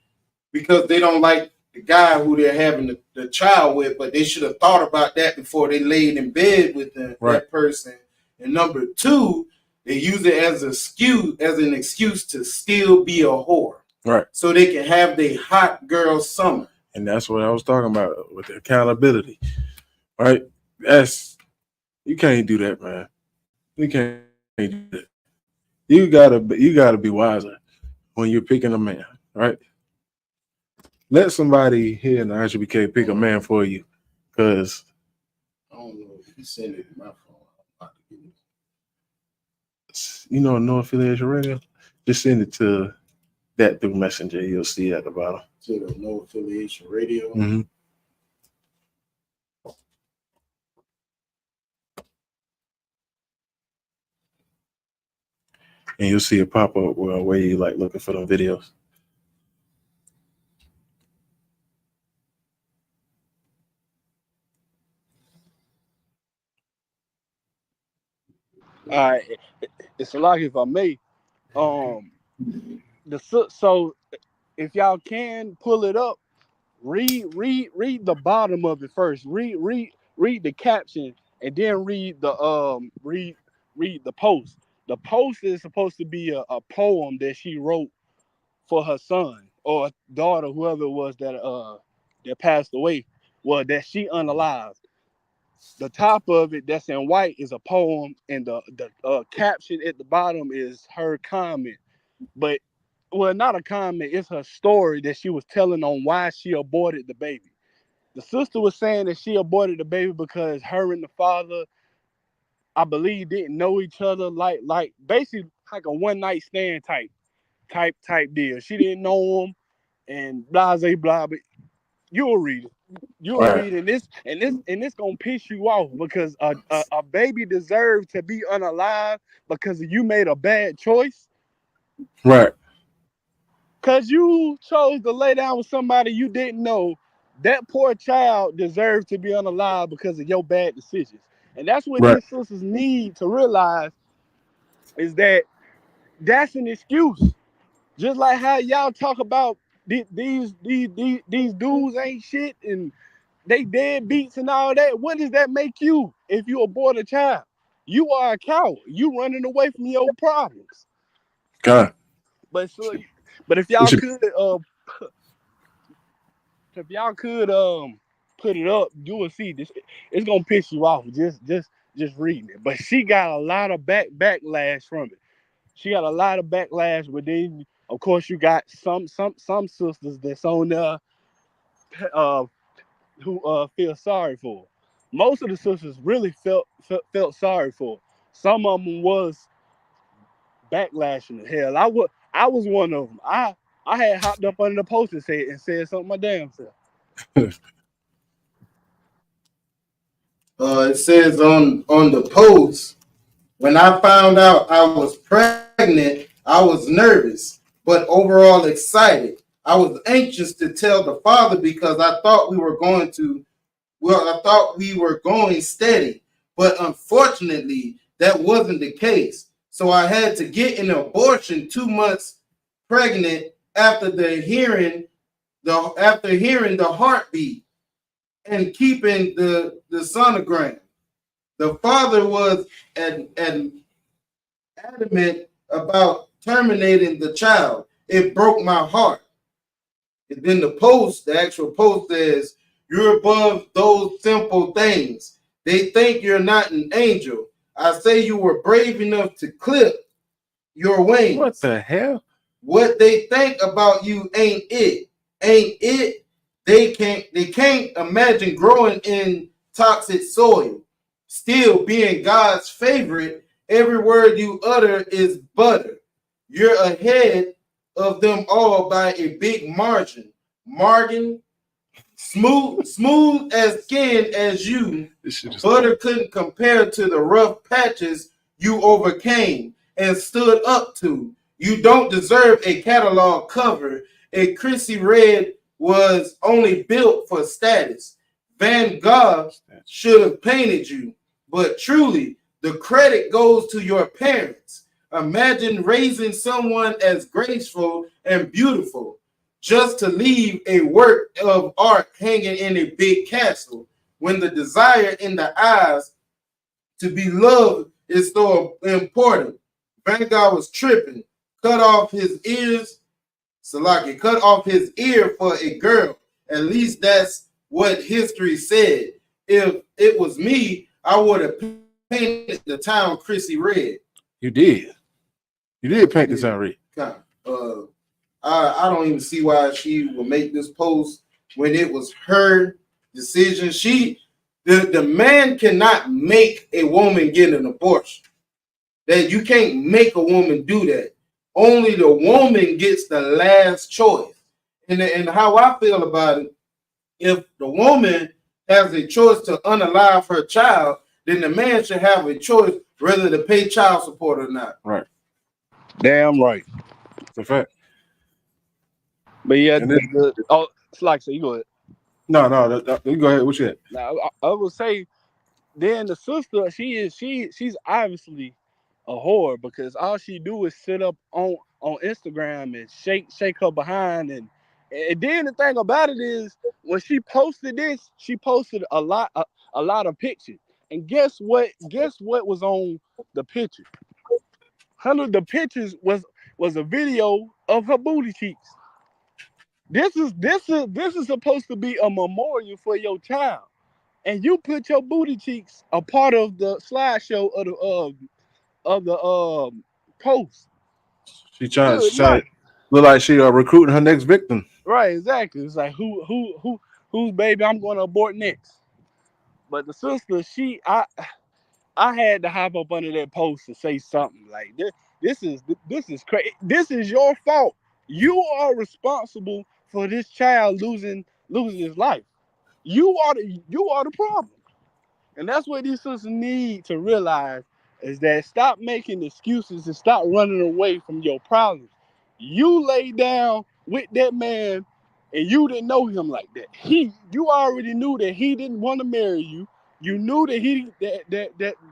because they don't like the guy who they're having the child with, but they should have thought about that before they laid in bed with that person. And number two, they use it as an excuse to still be a whore. Right. So they can have their hot girl summer. And that's what I was talking about with the accountability. Right? You can't do that, man. You can't do that. You gotta be wiser when you're picking a man, right? Let somebody here in the ISUPK pick a man for you, because I don't know if you send it to my phone. No affiliation radio. Just send it to that through Messenger. You'll see at the bottom. To the no affiliation radio. Mm-hmm. And you'll see it pop up where you like looking for them videos. All right, it's a lot if I may. So if y'all can pull it up, read the bottom of it first. Read the caption and then read the post. The post is supposed to be a poem that she wrote for her son or daughter, whoever it was that passed away, well, that she unalived. The top of it that's in white is a poem, and the caption at the bottom is her comment. But well, not a comment, it's her story that she was telling on why she aborted the baby. The sister was saying that she aborted the baby because her and the father, I believe, didn't know each other, like basically like a one night stand type deal. She didn't know him and blah blah blah. But you'll read it. You'll read it, and this gonna piss you off because a baby deserves to be unalive because you made a bad choice. Right. Because you chose to lay down with somebody you didn't know. That poor child deserves to be unalive because of your bad decisions. And that's what Right. these sisters need to realize is that that's an excuse. Just like how y'all talk about these dudes ain't shit and they dead beats and all that. What does that make you if you abort a child? You are a coward. You running away from your problems. God. But if y'all could put it up, you will see this. It's gonna piss you off just reading it. But she got a lot of backlash from it. She got a lot of backlash, but then of course you got some sisters that's on there who feel sorry for her. Most of the sisters really felt sorry for her. Some of them was backlashing the hell. I was one of them. I had hopped up under the post and said something my damn self. It says on the post, when I found out I was pregnant, I was nervous, but overall excited. I was anxious to tell the father because I thought we were going steady, but unfortunately that wasn't the case. So I had to get an abortion 2 months pregnant after hearing the heartbeat and keeping the sonogram. The father was adamant about terminating the child. It broke my heart. And then the actual post says, "You're above those simple things. They think you're not an angel. I say you were brave enough to clip your wings. What the hell? What they think about you ain't it. Ain't it? They can't imagine growing in toxic soil. Still being God's favorite, every word you utter is butter. You're ahead of them all by a big margin. Margin, smooth as skin as you. Butter couldn't compare to the rough patches you overcame and stood up to. You don't deserve a catalog cover. A Chrissy Red was only built for status. Van Gogh should have painted you, but truly, the credit goes to your parents. Imagine raising someone as graceful and beautiful just to leave a work of art hanging in a big castle when the desire in the eyes to be loved is so important. Van Gogh was tripping, cut off his ears Salaki, cut off his ear for a girl. At least that's what history said. If it was me, I would have painted the town Chrissy red. You did. You did paint this out red. I don't even see why she would make this post when it was her decision. The man cannot make a woman get an abortion. That you can't make a woman do that. Only the woman gets the last choice. And how I feel about it, if the woman has a choice to unalive her child, then the man should have a choice whether to pay child support or not. Right. Damn right. It's a fact. But yeah, it's like, so you go ahead. No, you go ahead. What you had? Now I would say, then the sister, she's obviously a whore, because all she do is sit up on Instagram and shake her behind, and then the thing about it is, when she posted this, she posted a lot of pictures, and guess what was on the picture? The pictures was a video of her booty cheeks. This is supposed to be a memorial for your child, and you put your booty cheeks a part of the slideshow of the post. She trying to look like she recruiting her next victim. Right, exactly. It's like whose baby I'm going to abort next. But the sister, I had to hop up under that post and say something like this is crazy. This is your fault. You are responsible for this child losing his life. You are the problem. And that's what these sisters need to realize, is that stop making excuses and stop running away from your problems. You lay down with that man and you didn't know him like that. You already knew that he didn't want to marry you. You knew that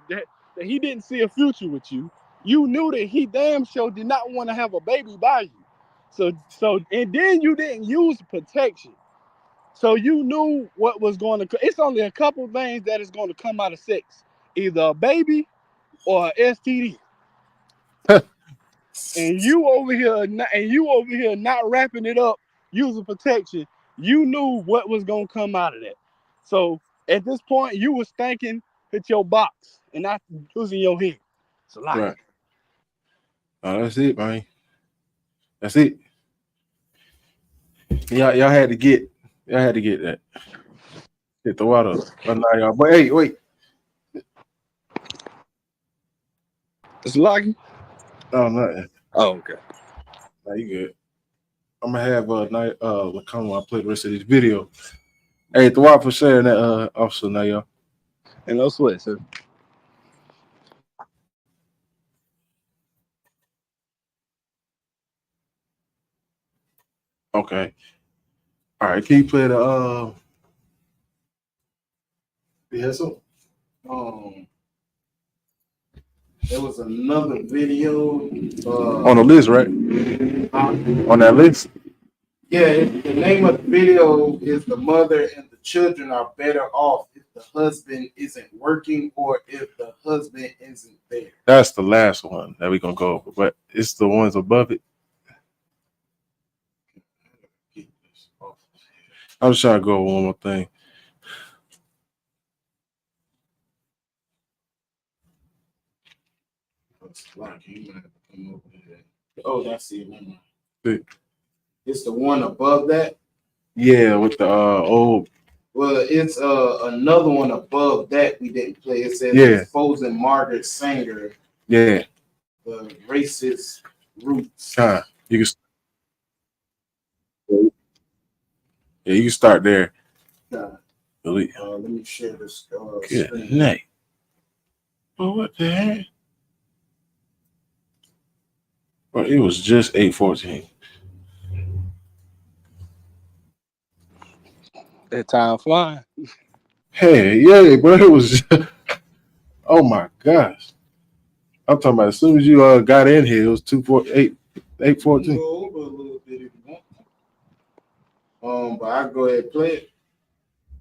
that he didn't see a future with you. You knew that he damn sure did not want to have a baby by you. So and then you didn't use protection. So you knew what was going to. It's only a couple things that is going to come out of sex: either a baby or an STD. And you over here not wrapping it up using protection. You knew what was going to come out of that. So at this point, you was thinking hit your box and not using your head. So like, right. Oh, that's it, man. That's it. Y'all had to get that. Hit the water. But now y'all. But hey, wait. it's lucky. No, nothing. Oh, okay. Now you good. I'm gonna have Lacoma. I play the rest of this video. Hey, the water for sharing that officer now, y'all. And no sweat, sir. Okay. All right, can you play the so there was another video on the list, right? On that list? Yeah, the name of the video is "The Mother and the Children Are Better Off If the Husband Isn't Working or If the Husband Isn't There." That's the last one that we're gonna go over, but it's the ones above it. I'm just trying to go over one more thing. Oh, that's it. It's the one above that. Yeah, with the old. Well, it's another one above that we didn't play. It says exposing Margaret Sanger. Yeah. The racist roots. You can start there. Let me share this. Good night. Oh, what the heck? Well, it was just 8:14. That time flying. Hey, yeah, bro. It was. Oh my gosh. I'm talking about as soon as you got in here, it was 8:14. Go over a little bit if you want. But I go ahead and play it.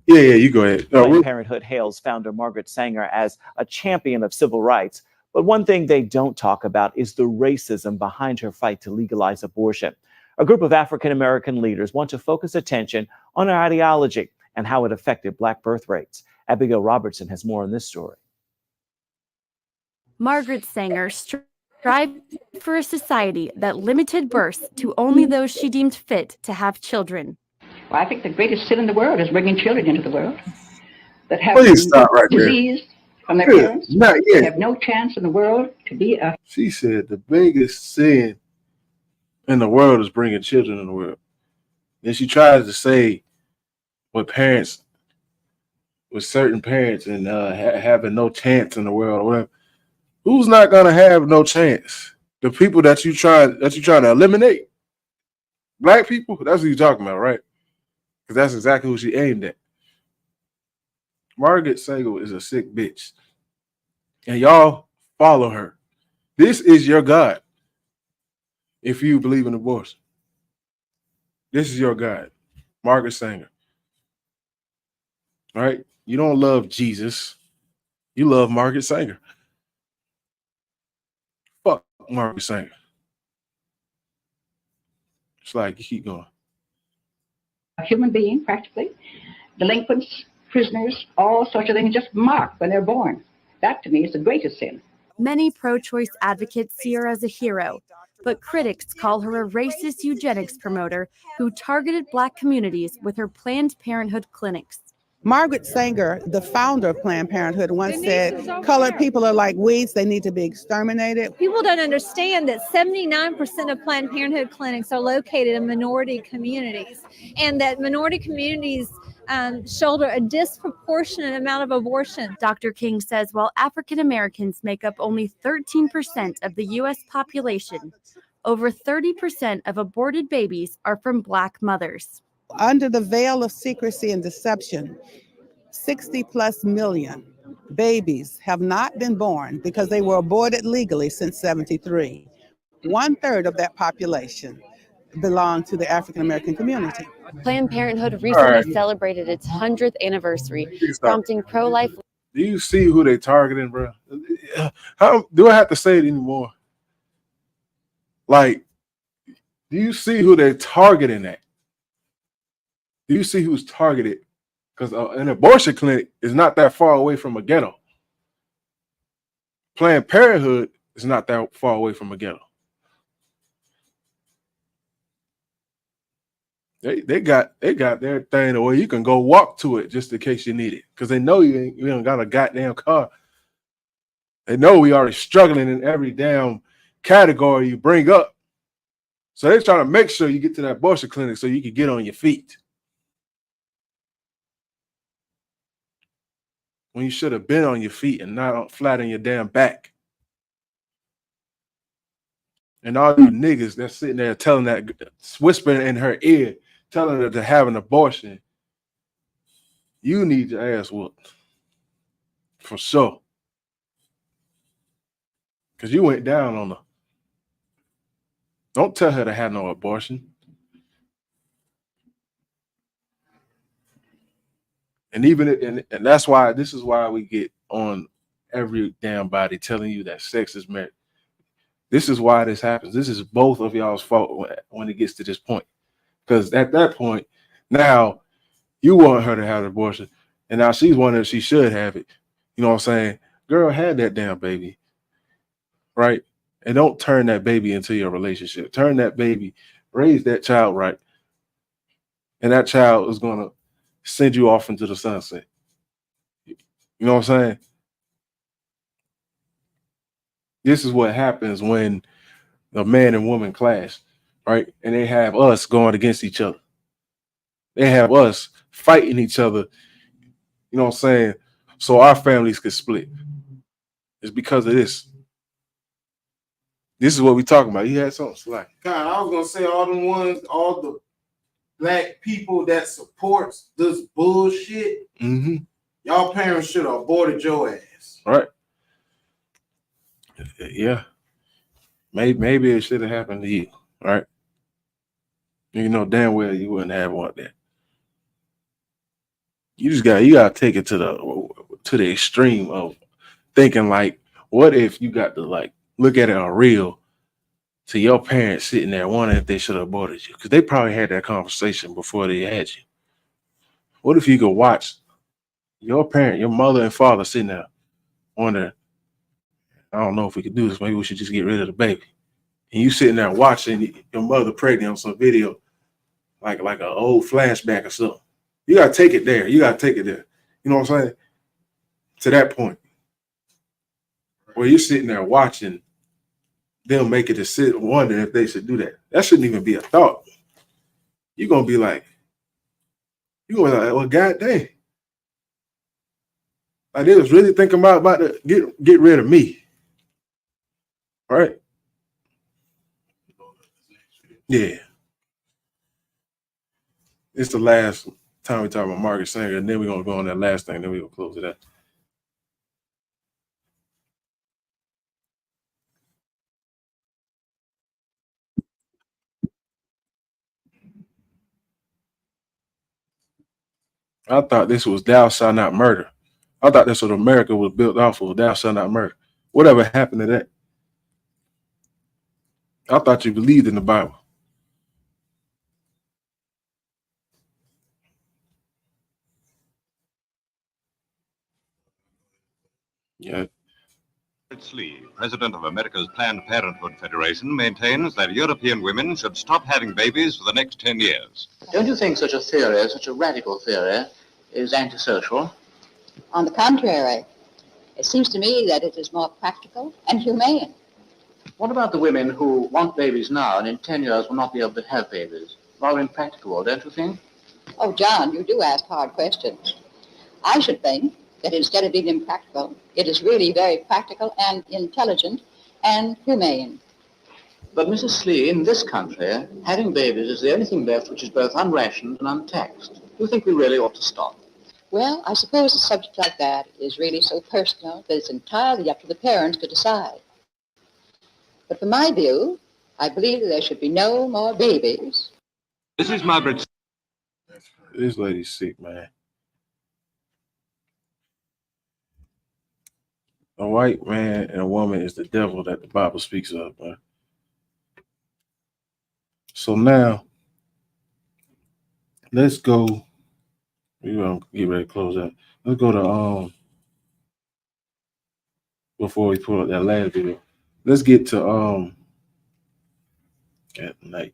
Yeah, you go ahead. Planned Parenthood hails founder Margaret Sanger as a champion of civil rights. But one thing they don't talk about is the racism behind her fight to legalize abortion. A group of African American leaders want to focus attention on our ideology and how it affected Black birth rates. Abigail Robertson has more on this story. Margaret Sanger strived for a society that limited births to only those she deemed fit to have children. Well, I think the greatest sin in the world is bringing children into the world that have Please stop right there. disease from their Good. parents. Not They yet. have no chance in the world to be a. She said the biggest sin in the world is bringing children in the world. Then she tries to say with certain parents and having no chance in the world or whatever. Who's not gonna have no chance? The people that you trying to eliminate. Black people. That's what you're talking about, right? Because that's exactly who she aimed at. Margaret Sanger is a sick bitch, and y'all follow her. This is your God. If you believe in abortion, this is your God, Margaret Sanger. All right? You don't love Jesus. You love Margaret Sanger. Fuck Margaret Sanger. It's like you keep going. A human being, practically. Delinquents, prisoners, all sorts of things just marked when they're born. That, to me, is the greatest sin. Many pro-choice advocates see her as a hero, but critics call her a racist eugenics promoter who targeted Black communities with her Planned Parenthood clinics. Margaret Sanger, the founder of Planned Parenthood, once said, colored people are like weeds, they need to be exterminated. People don't understand that 79% of Planned Parenthood clinics are located in minority communities, and that minority communities shoulder a disproportionate amount of abortion. Dr. King says while African Americans make up only 13% of the U.S. population, over 30% of aborted babies are from Black mothers. Under the veil of secrecy and deception, 60 plus million babies have not been born because they were aborted legally since 73. 1/3 of that population belong to the African American community. Planned Parenthood recently celebrated its 100th anniversary, prompting pro-life. Do you see who they targeting, bro? How do I have to say it anymore? Like, do you see who they're targeting at? Do you see who's targeted? Because an abortion clinic is not that far away from a ghetto. Planned Parenthood is not that far away from a ghetto. They got their thing where you can go walk to it just in case you need it, because they know you ain't got a goddamn car. They know we already struggling in every damn category you bring up, so they're trying to make sure you get to that abortion clinic so you can get on your feet when you should have been on your feet and not flat on your damn back. And all you niggas that's sitting there telling that, whispering in her ear, telling her to have an abortion, you need your ass whooped. For sure. Because you went down on her. Don't tell her to have no abortion. And and that's why, this is why we get on every damn body telling you that sex is marriage. This is why this happens. This is both of y'all's fault when it gets to this point. Because at that point, now you want her to have an abortion, and now she's wondering if she should have it. You know what I'm saying? Girl, had that damn baby, right? And don't turn that baby into your relationship. Turn that baby, raise that child right, and that child is going to send you off into the sunset. You know what I'm saying? This is what happens when the man and woman clash, right? And they have us going against each other. They have us fighting each other, you know what I'm saying? So our families could split. It's because of this. This is what we talking about. You had something like. God, I was gonna say all the Black people that supports this bullshit. Y'all parents should have aborted your ass. Right. Yeah. Maybe it should have happened to you, right? You know damn well you wouldn't have want that. You gotta take it to the extreme of thinking like, what if you got to like look at it on real to your parents sitting there wondering if they should have aborted you, because they probably had that conversation before they had you. What if you could watch your parent, your mother and father sitting there wondering, I don't know if we could do this, maybe we should just get rid of the baby. And you sitting there watching your mother pregnant on some video, like an old flashback or something. You gotta take it there. You gotta take it there. You know what I'm saying? To that point where you're sitting there watching them make a decision, wondering if they should do that. That shouldn't even be a thought. You're gonna be like, well, God dang. Like they was really thinking about to get rid of me. Right? Yeah. It's the last time we talk about Margaret Sanger, and then we're gonna go on that last thing, then we're gonna close it out. I thought this was thou shalt not murder. I thought that's what America was built off of, thou shalt not murder. Whatever happened to that? I thought you believed in the Bible. Yeah. Lee, president of America's Planned Parenthood Federation, maintains that European women should stop having babies for the next 10 years. Don't you think such a theory, such a radical theory, is antisocial? On the contrary, it seems to me that it is more practical and humane. What about the women who want babies now and in 10 years will not be able to have babies? Rather impractical, don't you think? Oh, John, you do ask hard questions. I should think that instead of being impractical, it is really very practical and intelligent and humane. But Mrs. Slee, in this country, having babies is the only thing left which is both unrationed and untaxed. Do you think we really ought to stop? Well, I suppose a subject like that is really so personal that it's entirely up to the parents to decide. But from my view, I believe that there should be no more babies. This is Margaret. This lady's sick, man. A white man and a woman is the devil that the Bible speaks of, man. So now, let's go. We're gonna get ready to close out. Let's go to before we pull up that last video. Let's get to at night.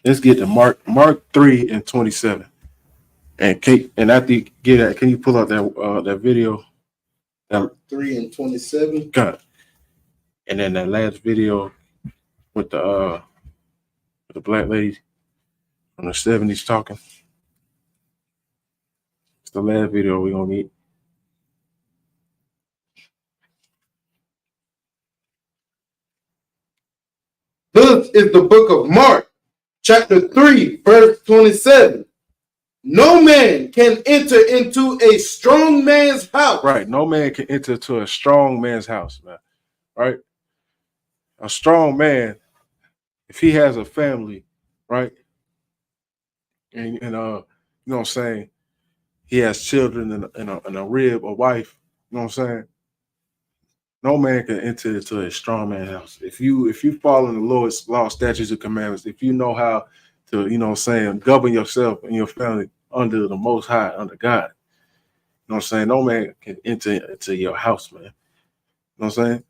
Let's get to Mark 3:27. And after you get that, can you pull out that video? Mark 3:27. Got it. And then that last video with the black lady from the 70s talking. It's the last video we're gonna get. This is the book of Mark, chapter 3, verse 27. No man can enter into a strong man's house. Right. No man can enter to a strong man's house, man. Right? A strong man, if he has a family, right? And you know what I'm saying? He has children and a rib, a wife, you know what I'm saying? No man can enter into a strong man's house. If you follow in the Lord's law, statutes, and commandments, if you know how to, you know what I'm saying, govern yourself and your family under the Most High, under God. You know what I'm saying? No man can enter into your house, man. You know what I'm saying?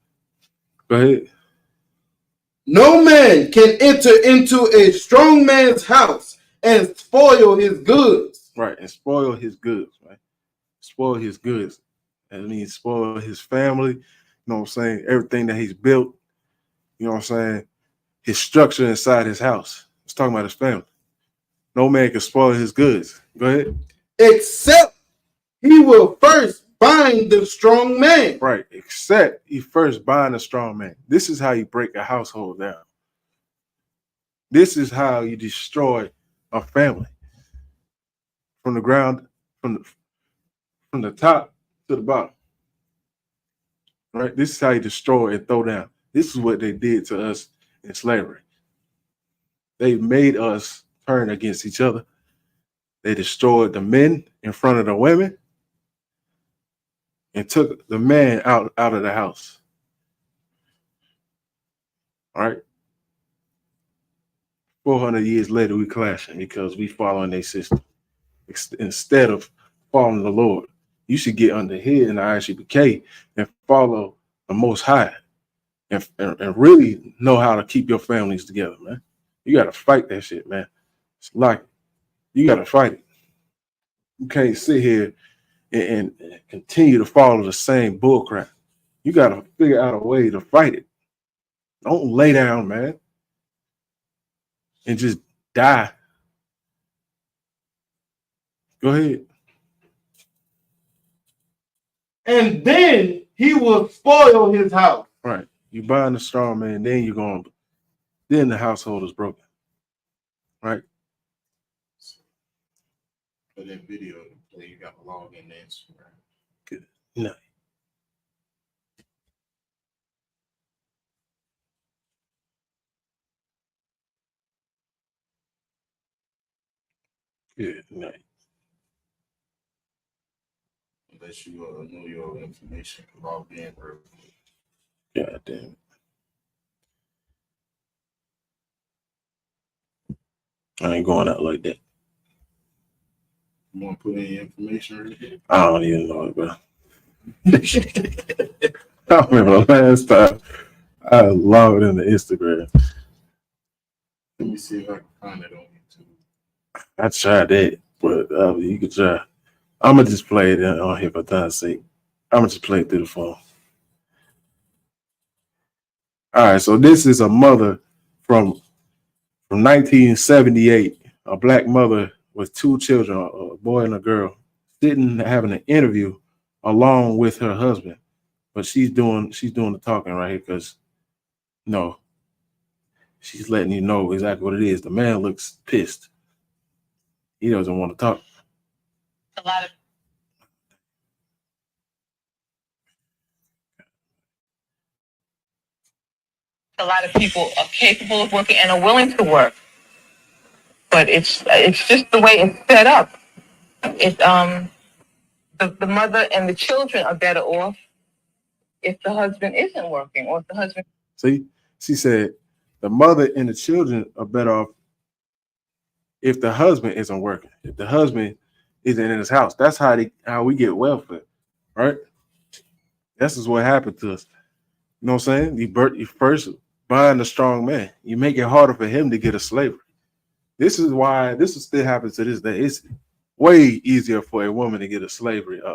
Go ahead. No man can enter into a strong man's house and spoil his goods. Right, and spoil his goods, right? Spoil his goods. That means spoil his family, you know what I'm saying? Everything that he's built, you know what I'm saying? His structure inside his house. It's talking about his family. No man can spoil his goods. Go ahead. Except he will first bind the strong man. Right, except he first bind a strong man. This is how you break a household down. This is how you destroy a family. From the ground, from the top to the bottom. Right? This is how you destroy and throw down. This is what they did to us in slavery. They made us turn against each other. They destroyed the men in front of the women and took the man out of the house. All right. 400 years later, we clashing because we following their system instead of following the Lord. You should get under here in the Isupk and follow the Most High and really know how to keep your families together, man. You got to fight that shit, man. It's like you got to fight it. You can't sit here and continue to follow the same bullcrap. You got to figure out a way to fight it. Don't lay down, man, and just die. Go ahead. And then he will spoil his house. Right. You buying the strong man, then the household is broken. Right. For that video to play, you got to log in to Instagram. Good. No. Good night. Unless you know your information, log in. God damn it. I ain't going out like that. You want to put in your information right here? I don't even know it, bro. I remember the last time I logged into Instagram. Let me see if I can find it on YouTube. I tried that, but you could try. I'm going to just play it on here for time's sake. I'm going to just play it through the phone. All right, so this is a mother from 1978, a black mother with two children, a boy and a girl, sitting having an interview along with her husband. But she's doing the talking right here because she's letting you know exactly what it is. The man looks pissed. He doesn't want to talk. A lot of people are capable of working and are willing to work, but it's just the way it's set up. The mother and the children are better off if the husband isn't working, or if the husband. See, she said the mother and the children are better off if the husband isn't working. If the husband isn't in his house, that's how we get welfare, right? This is what happened to us. You know what I'm saying? You first buying a strong man. You make it harder for him to get a slavery. This is why this still happens to this day. It's way easier for a woman to get a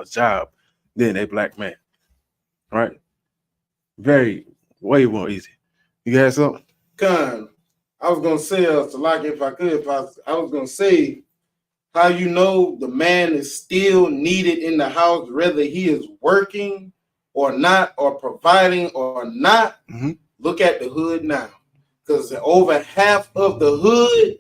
job than a black man, right? Way more easy. You got something? Con, I was gonna say, like if I could, I was gonna say how you know the man is still needed in the house, whether he is working or not, or providing or not. Mm-hmm. Look at the hood now, because over half of the hood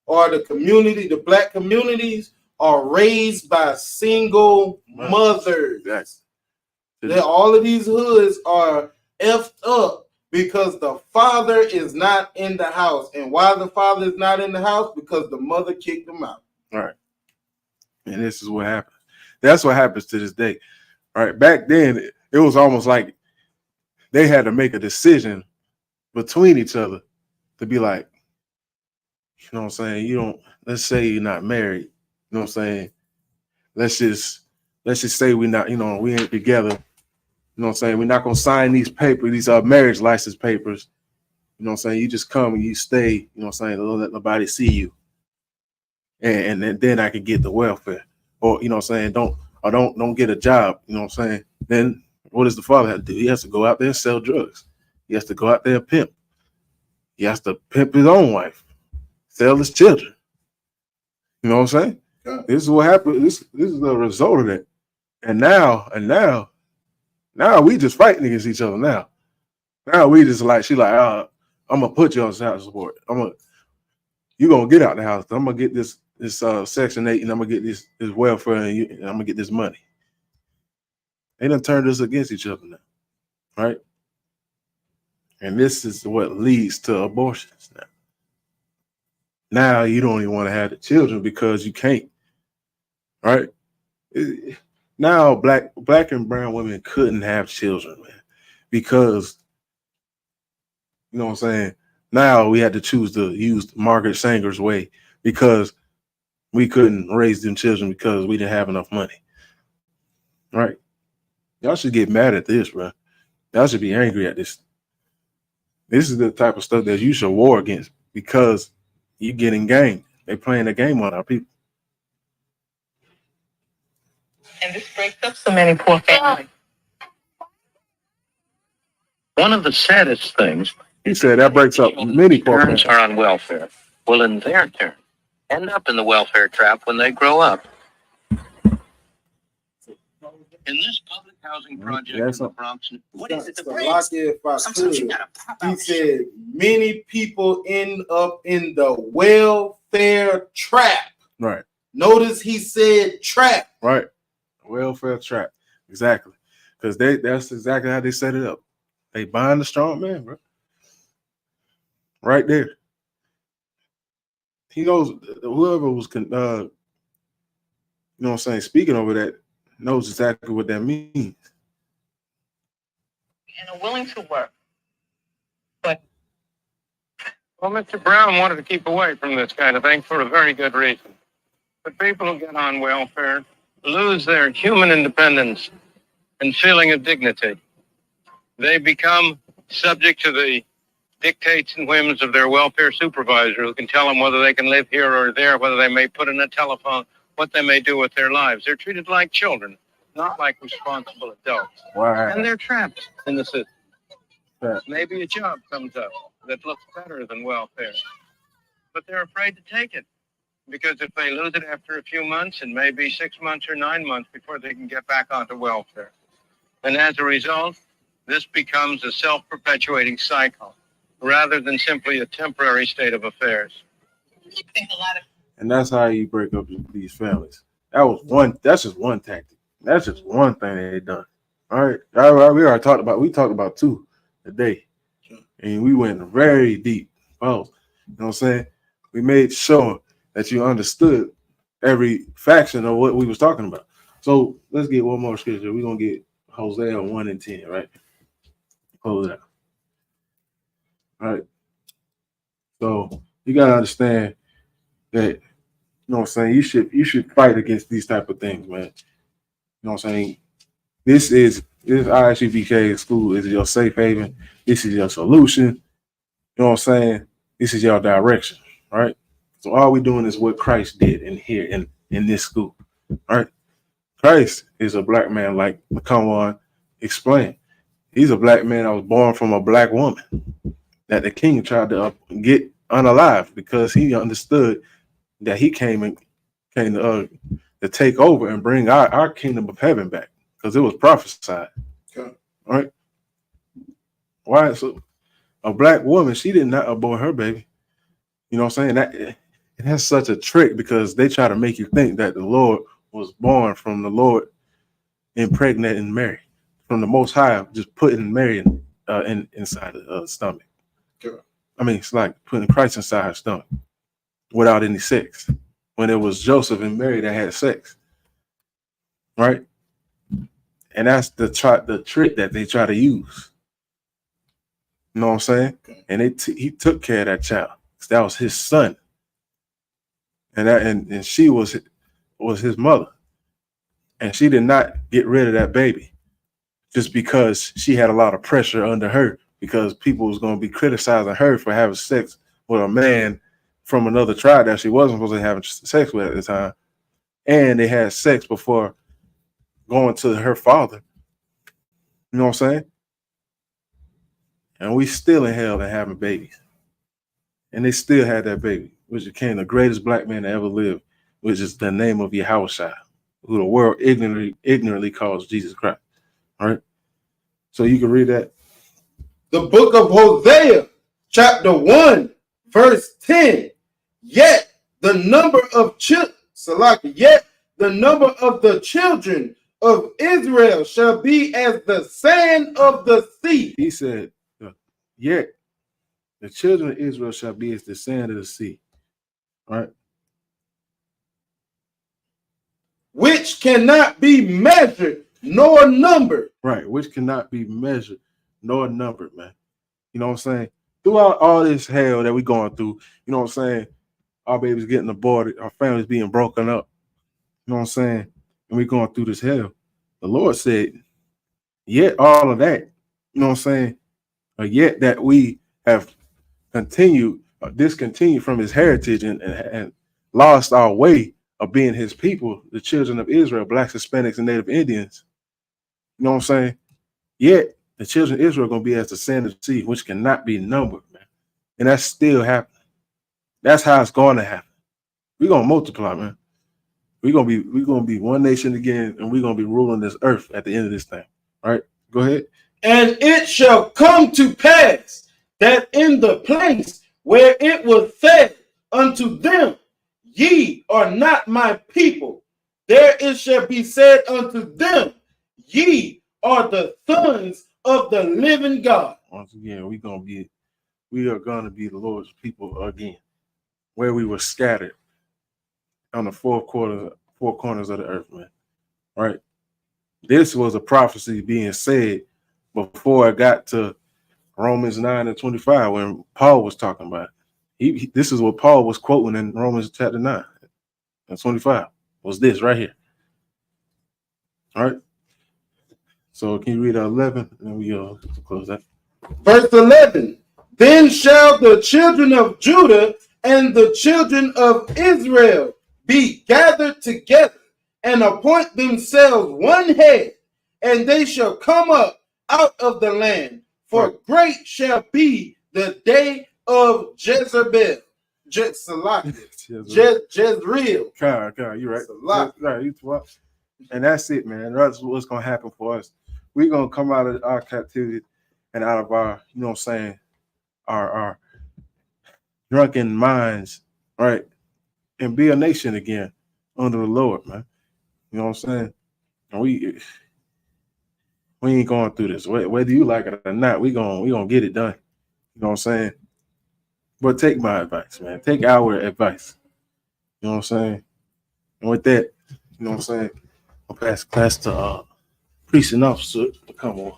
or the community, the black communities, are raised by single mothers. Exactly. All of these hoods are effed up because the father is not in the house. And why the father is not in the house? Because the mother kicked him out. All right. And this is what happens. That's what happens to this day. All right. Back then, it was almost like they had to make a decision between each other to be like, you know what I'm saying? Let's say you're not married. You know what I'm saying? Let's just say we ain't together. You know what I'm saying? We're not gonna sign these papers, these marriage license papers. You know what I'm saying? You just come and you stay, you know what I'm saying? Don't let nobody see you. And then I can get the welfare. Or you know what I'm saying, don't get a job, you know what I'm saying? Then what does the father have to do? He has to go out there and sell drugs. He has to go out there and pimp. He has to pimp his own wife, sell his children. You know what I'm saying? Yeah. This is what happened. This is the result of that. And now we just fighting against each other now. Now we just like, she like, I'm gonna put you on child support. You gonna get out the house. I'm gonna get this Section 8 and I'm gonna get this welfare and I'm gonna get this money. They done turned us against each other now, right? And this is what leads to abortions now. Now you don't even want to have the children because you can't, right? Now black and brown women couldn't have children, man, because You know what I'm saying? Now we had to choose to use Margaret Sanger's way because we couldn't raise them children because we didn't have enough money. Right? Y'all should get mad at this, bro. Y'all should be angry at this. This is the type of stuff that you should war against because you're getting game. They're playing a game on our people. And this breaks up so many poor families. One of the saddest things, He said that breaks up many poor parents families. are on welfare, will in their turn end up in the welfare trap when they grow up. In this public housing project in the Bronx, What is it? He said many people end up in the welfare trap. Right. Notice he said trap. Right. Welfare trap. Exactly. Because that's exactly how they set it up. They bind the strong man, bro. Right there. He knows whoever was you know what I'm saying, speaking over that knows exactly what that means. And are willing to work. But well, Mr. Brown wanted to keep away from this kind of thing for a very good reason. But people who get on welfare lose their human independence and feeling of dignity. They become subject to the dictates and whims of their welfare supervisor, who can tell them whether they can live here or there, whether they may put in a telephone, what they may do with their lives. They're treated like children, not like responsible adults. Wow. And they're trapped in the system. Right. Maybe a job comes up that looks better than welfare, but they're afraid to take it, because if they lose it after a few months, it may be 6 months or 9 months before they can get back onto welfare. And as a result, this becomes a self-perpetuating cycle rather than simply a temporary state of affairs. And that's how you break up these families. That's just one tactic. That's just one thing they done. All right. We talked about two today. And we went very deep. Oh, you know what I'm saying? We made sure that you understood every faction of what we was talking about. So let's get one more scripture. We're gonna get Hosea 1 and 10, right? Close it out. All right. So you gotta understand that, you know what I'm saying, you should fight against these type of things, man. You know what I'm saying? This ISUPK school is your safe haven. This is your solution. You know what I'm saying? This is your direction, right? So all we're doing is what Christ did in here in this school, right? Christ is a black man, like Lacan explained. He's a black man that was born from a black woman that the king tried to get unalive because he understood that he came to take over and bring our kingdom of heaven back, because it was prophesied. Okay. Right? Why? So a black woman, she did not abort her baby. You know what I'm saying? That it has such a trick, because they try to make you think that the Lord was born from the Lord impregnating Mary, from the Most High, just putting Mary inside the stomach. Okay. I mean, it's like putting Christ inside her stomach without any sex, when it was Joseph and Mary that had sex, right? And that's the trick that they try to use. You know what I'm saying? Okay. And he took care of that child. That was his son, and she was his mother, and she did not get rid of that baby just because she had a lot of pressure under her, because people was going to be criticizing her for having sex with a man from another tribe that she wasn't supposed to have sex with at the time, and they had sex before going to her father. You know what I'm saying? And we still in hell and having babies. And they still had that baby, which became the greatest black man that ever lived, which is the name of Yahushua, who the world ignorantly calls Jesus Christ. All right? So you can read that. The book of Hosea, chapter 1, verse 10. Yet the number of the children of Israel shall be as the sand of the sea. He said, yet the children of Israel shall be as the sand of the sea. All right. Which cannot be measured nor numbered. Right. Which cannot be measured nor numbered, man. You know what I'm saying? throughout all this hell that we going through, you know what I'm saying? Our babies getting aborted, our families being broken up, you know what I'm saying? And we going through this hell. The Lord said, yet all of that, you know what I'm saying? Yet that we have discontinued from his heritage and lost our way of being his people, the children of Israel, blacks, Hispanics, and Native Indians. You know what I'm saying? Yet the children of Israel are going to be as the sand of the sea, which cannot be numbered, man. And that's still happening. That's how it's going to happen. We're going to multiply, man. We're gonna be one nation again, and we're gonna be ruling this earth at the end of this thing. All right, go ahead. And it shall come to pass that in the place where it was said unto them, ye are not my people, there it shall be said unto them, ye are the sons of the living God. Once again, we are gonna be the Lord's people again, where we were scattered on the four corners of the earth, man. Right? This was a prophecy being said before I got to Romans 9 and 25 when Paul was talking about it. This is what Paul was quoting in Romans chapter 9 and 25 was this right here. All right. So can you read 11 and we close that? Verse 11. Then shall the children of Judah and the children of Israel be gathered together and appoint themselves one head, and they shall come up out of the land. For great shall be the day of Jezebel. Jezreel. God, you're right. Right, and that's it, man. That's what's gonna happen for us. We're gonna come out of our captivity and out of our, you know what I'm saying, our drunken minds, right? And be a nation again under the Lord, man. You know what I'm saying? And we ain't going through this. Whether you like it or not, we gonna get it done. You know what I'm saying? But take my advice, man. Take our advice. You know what I'm saying? And with that, you know what I'm saying? I'll pass class to priest and officer to come on.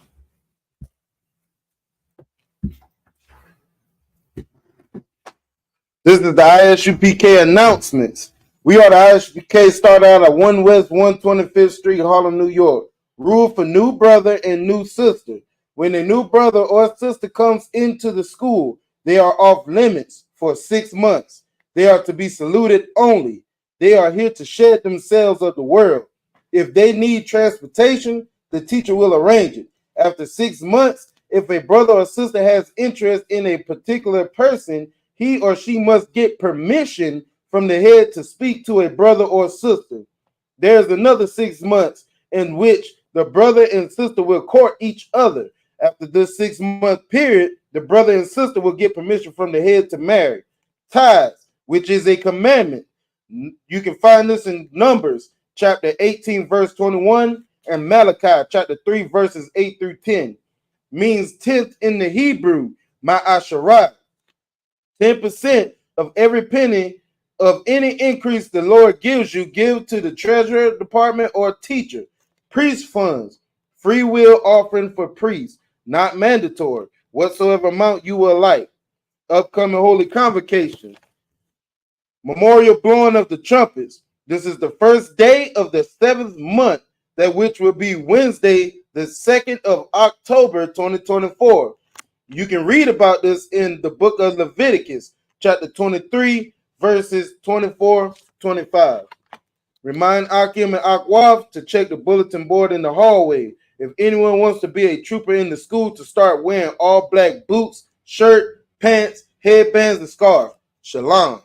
This is the ISUPK announcements. We are the ISUPK, start out at 1 West 125th Street, Harlem, New York. Rule for new brother and new sister. When a new brother or sister comes into the school, they are off limits for 6 months. They are to be saluted only. They are here to shed themselves of the world. If they need transportation, the teacher will arrange it. After 6 months, if a brother or sister has interest in a particular person, he or she must get permission from the head to speak to a brother or sister. There's another 6 months in which the brother and sister will court each other. After this 6 month period, the brother and sister will get permission from the head to marry. Tithes, which is a commandment. You can find this in Numbers chapter 18, verse 21, and Malachi chapter 3, verses 8 through 10. Means tenth in the Hebrew, ma'asharah. 10% of every penny of any increase the Lord gives you, give to the treasurer department or teacher. Priest funds, free will offering for priests, not mandatory, whatsoever amount you will like. Upcoming holy convocation. Memorial blowing of the trumpets. This is the first day of the 7th month, that which will be Wednesday, the 2nd of October, 2024. You can read about this in the book of Leviticus, chapter 23, verses 24-25. Remind Akim and Akwaf to check the bulletin board in the hallway. If anyone wants to be a trooper in the school, to start wearing all black boots, shirt, pants, headbands, and scarf. Shalom.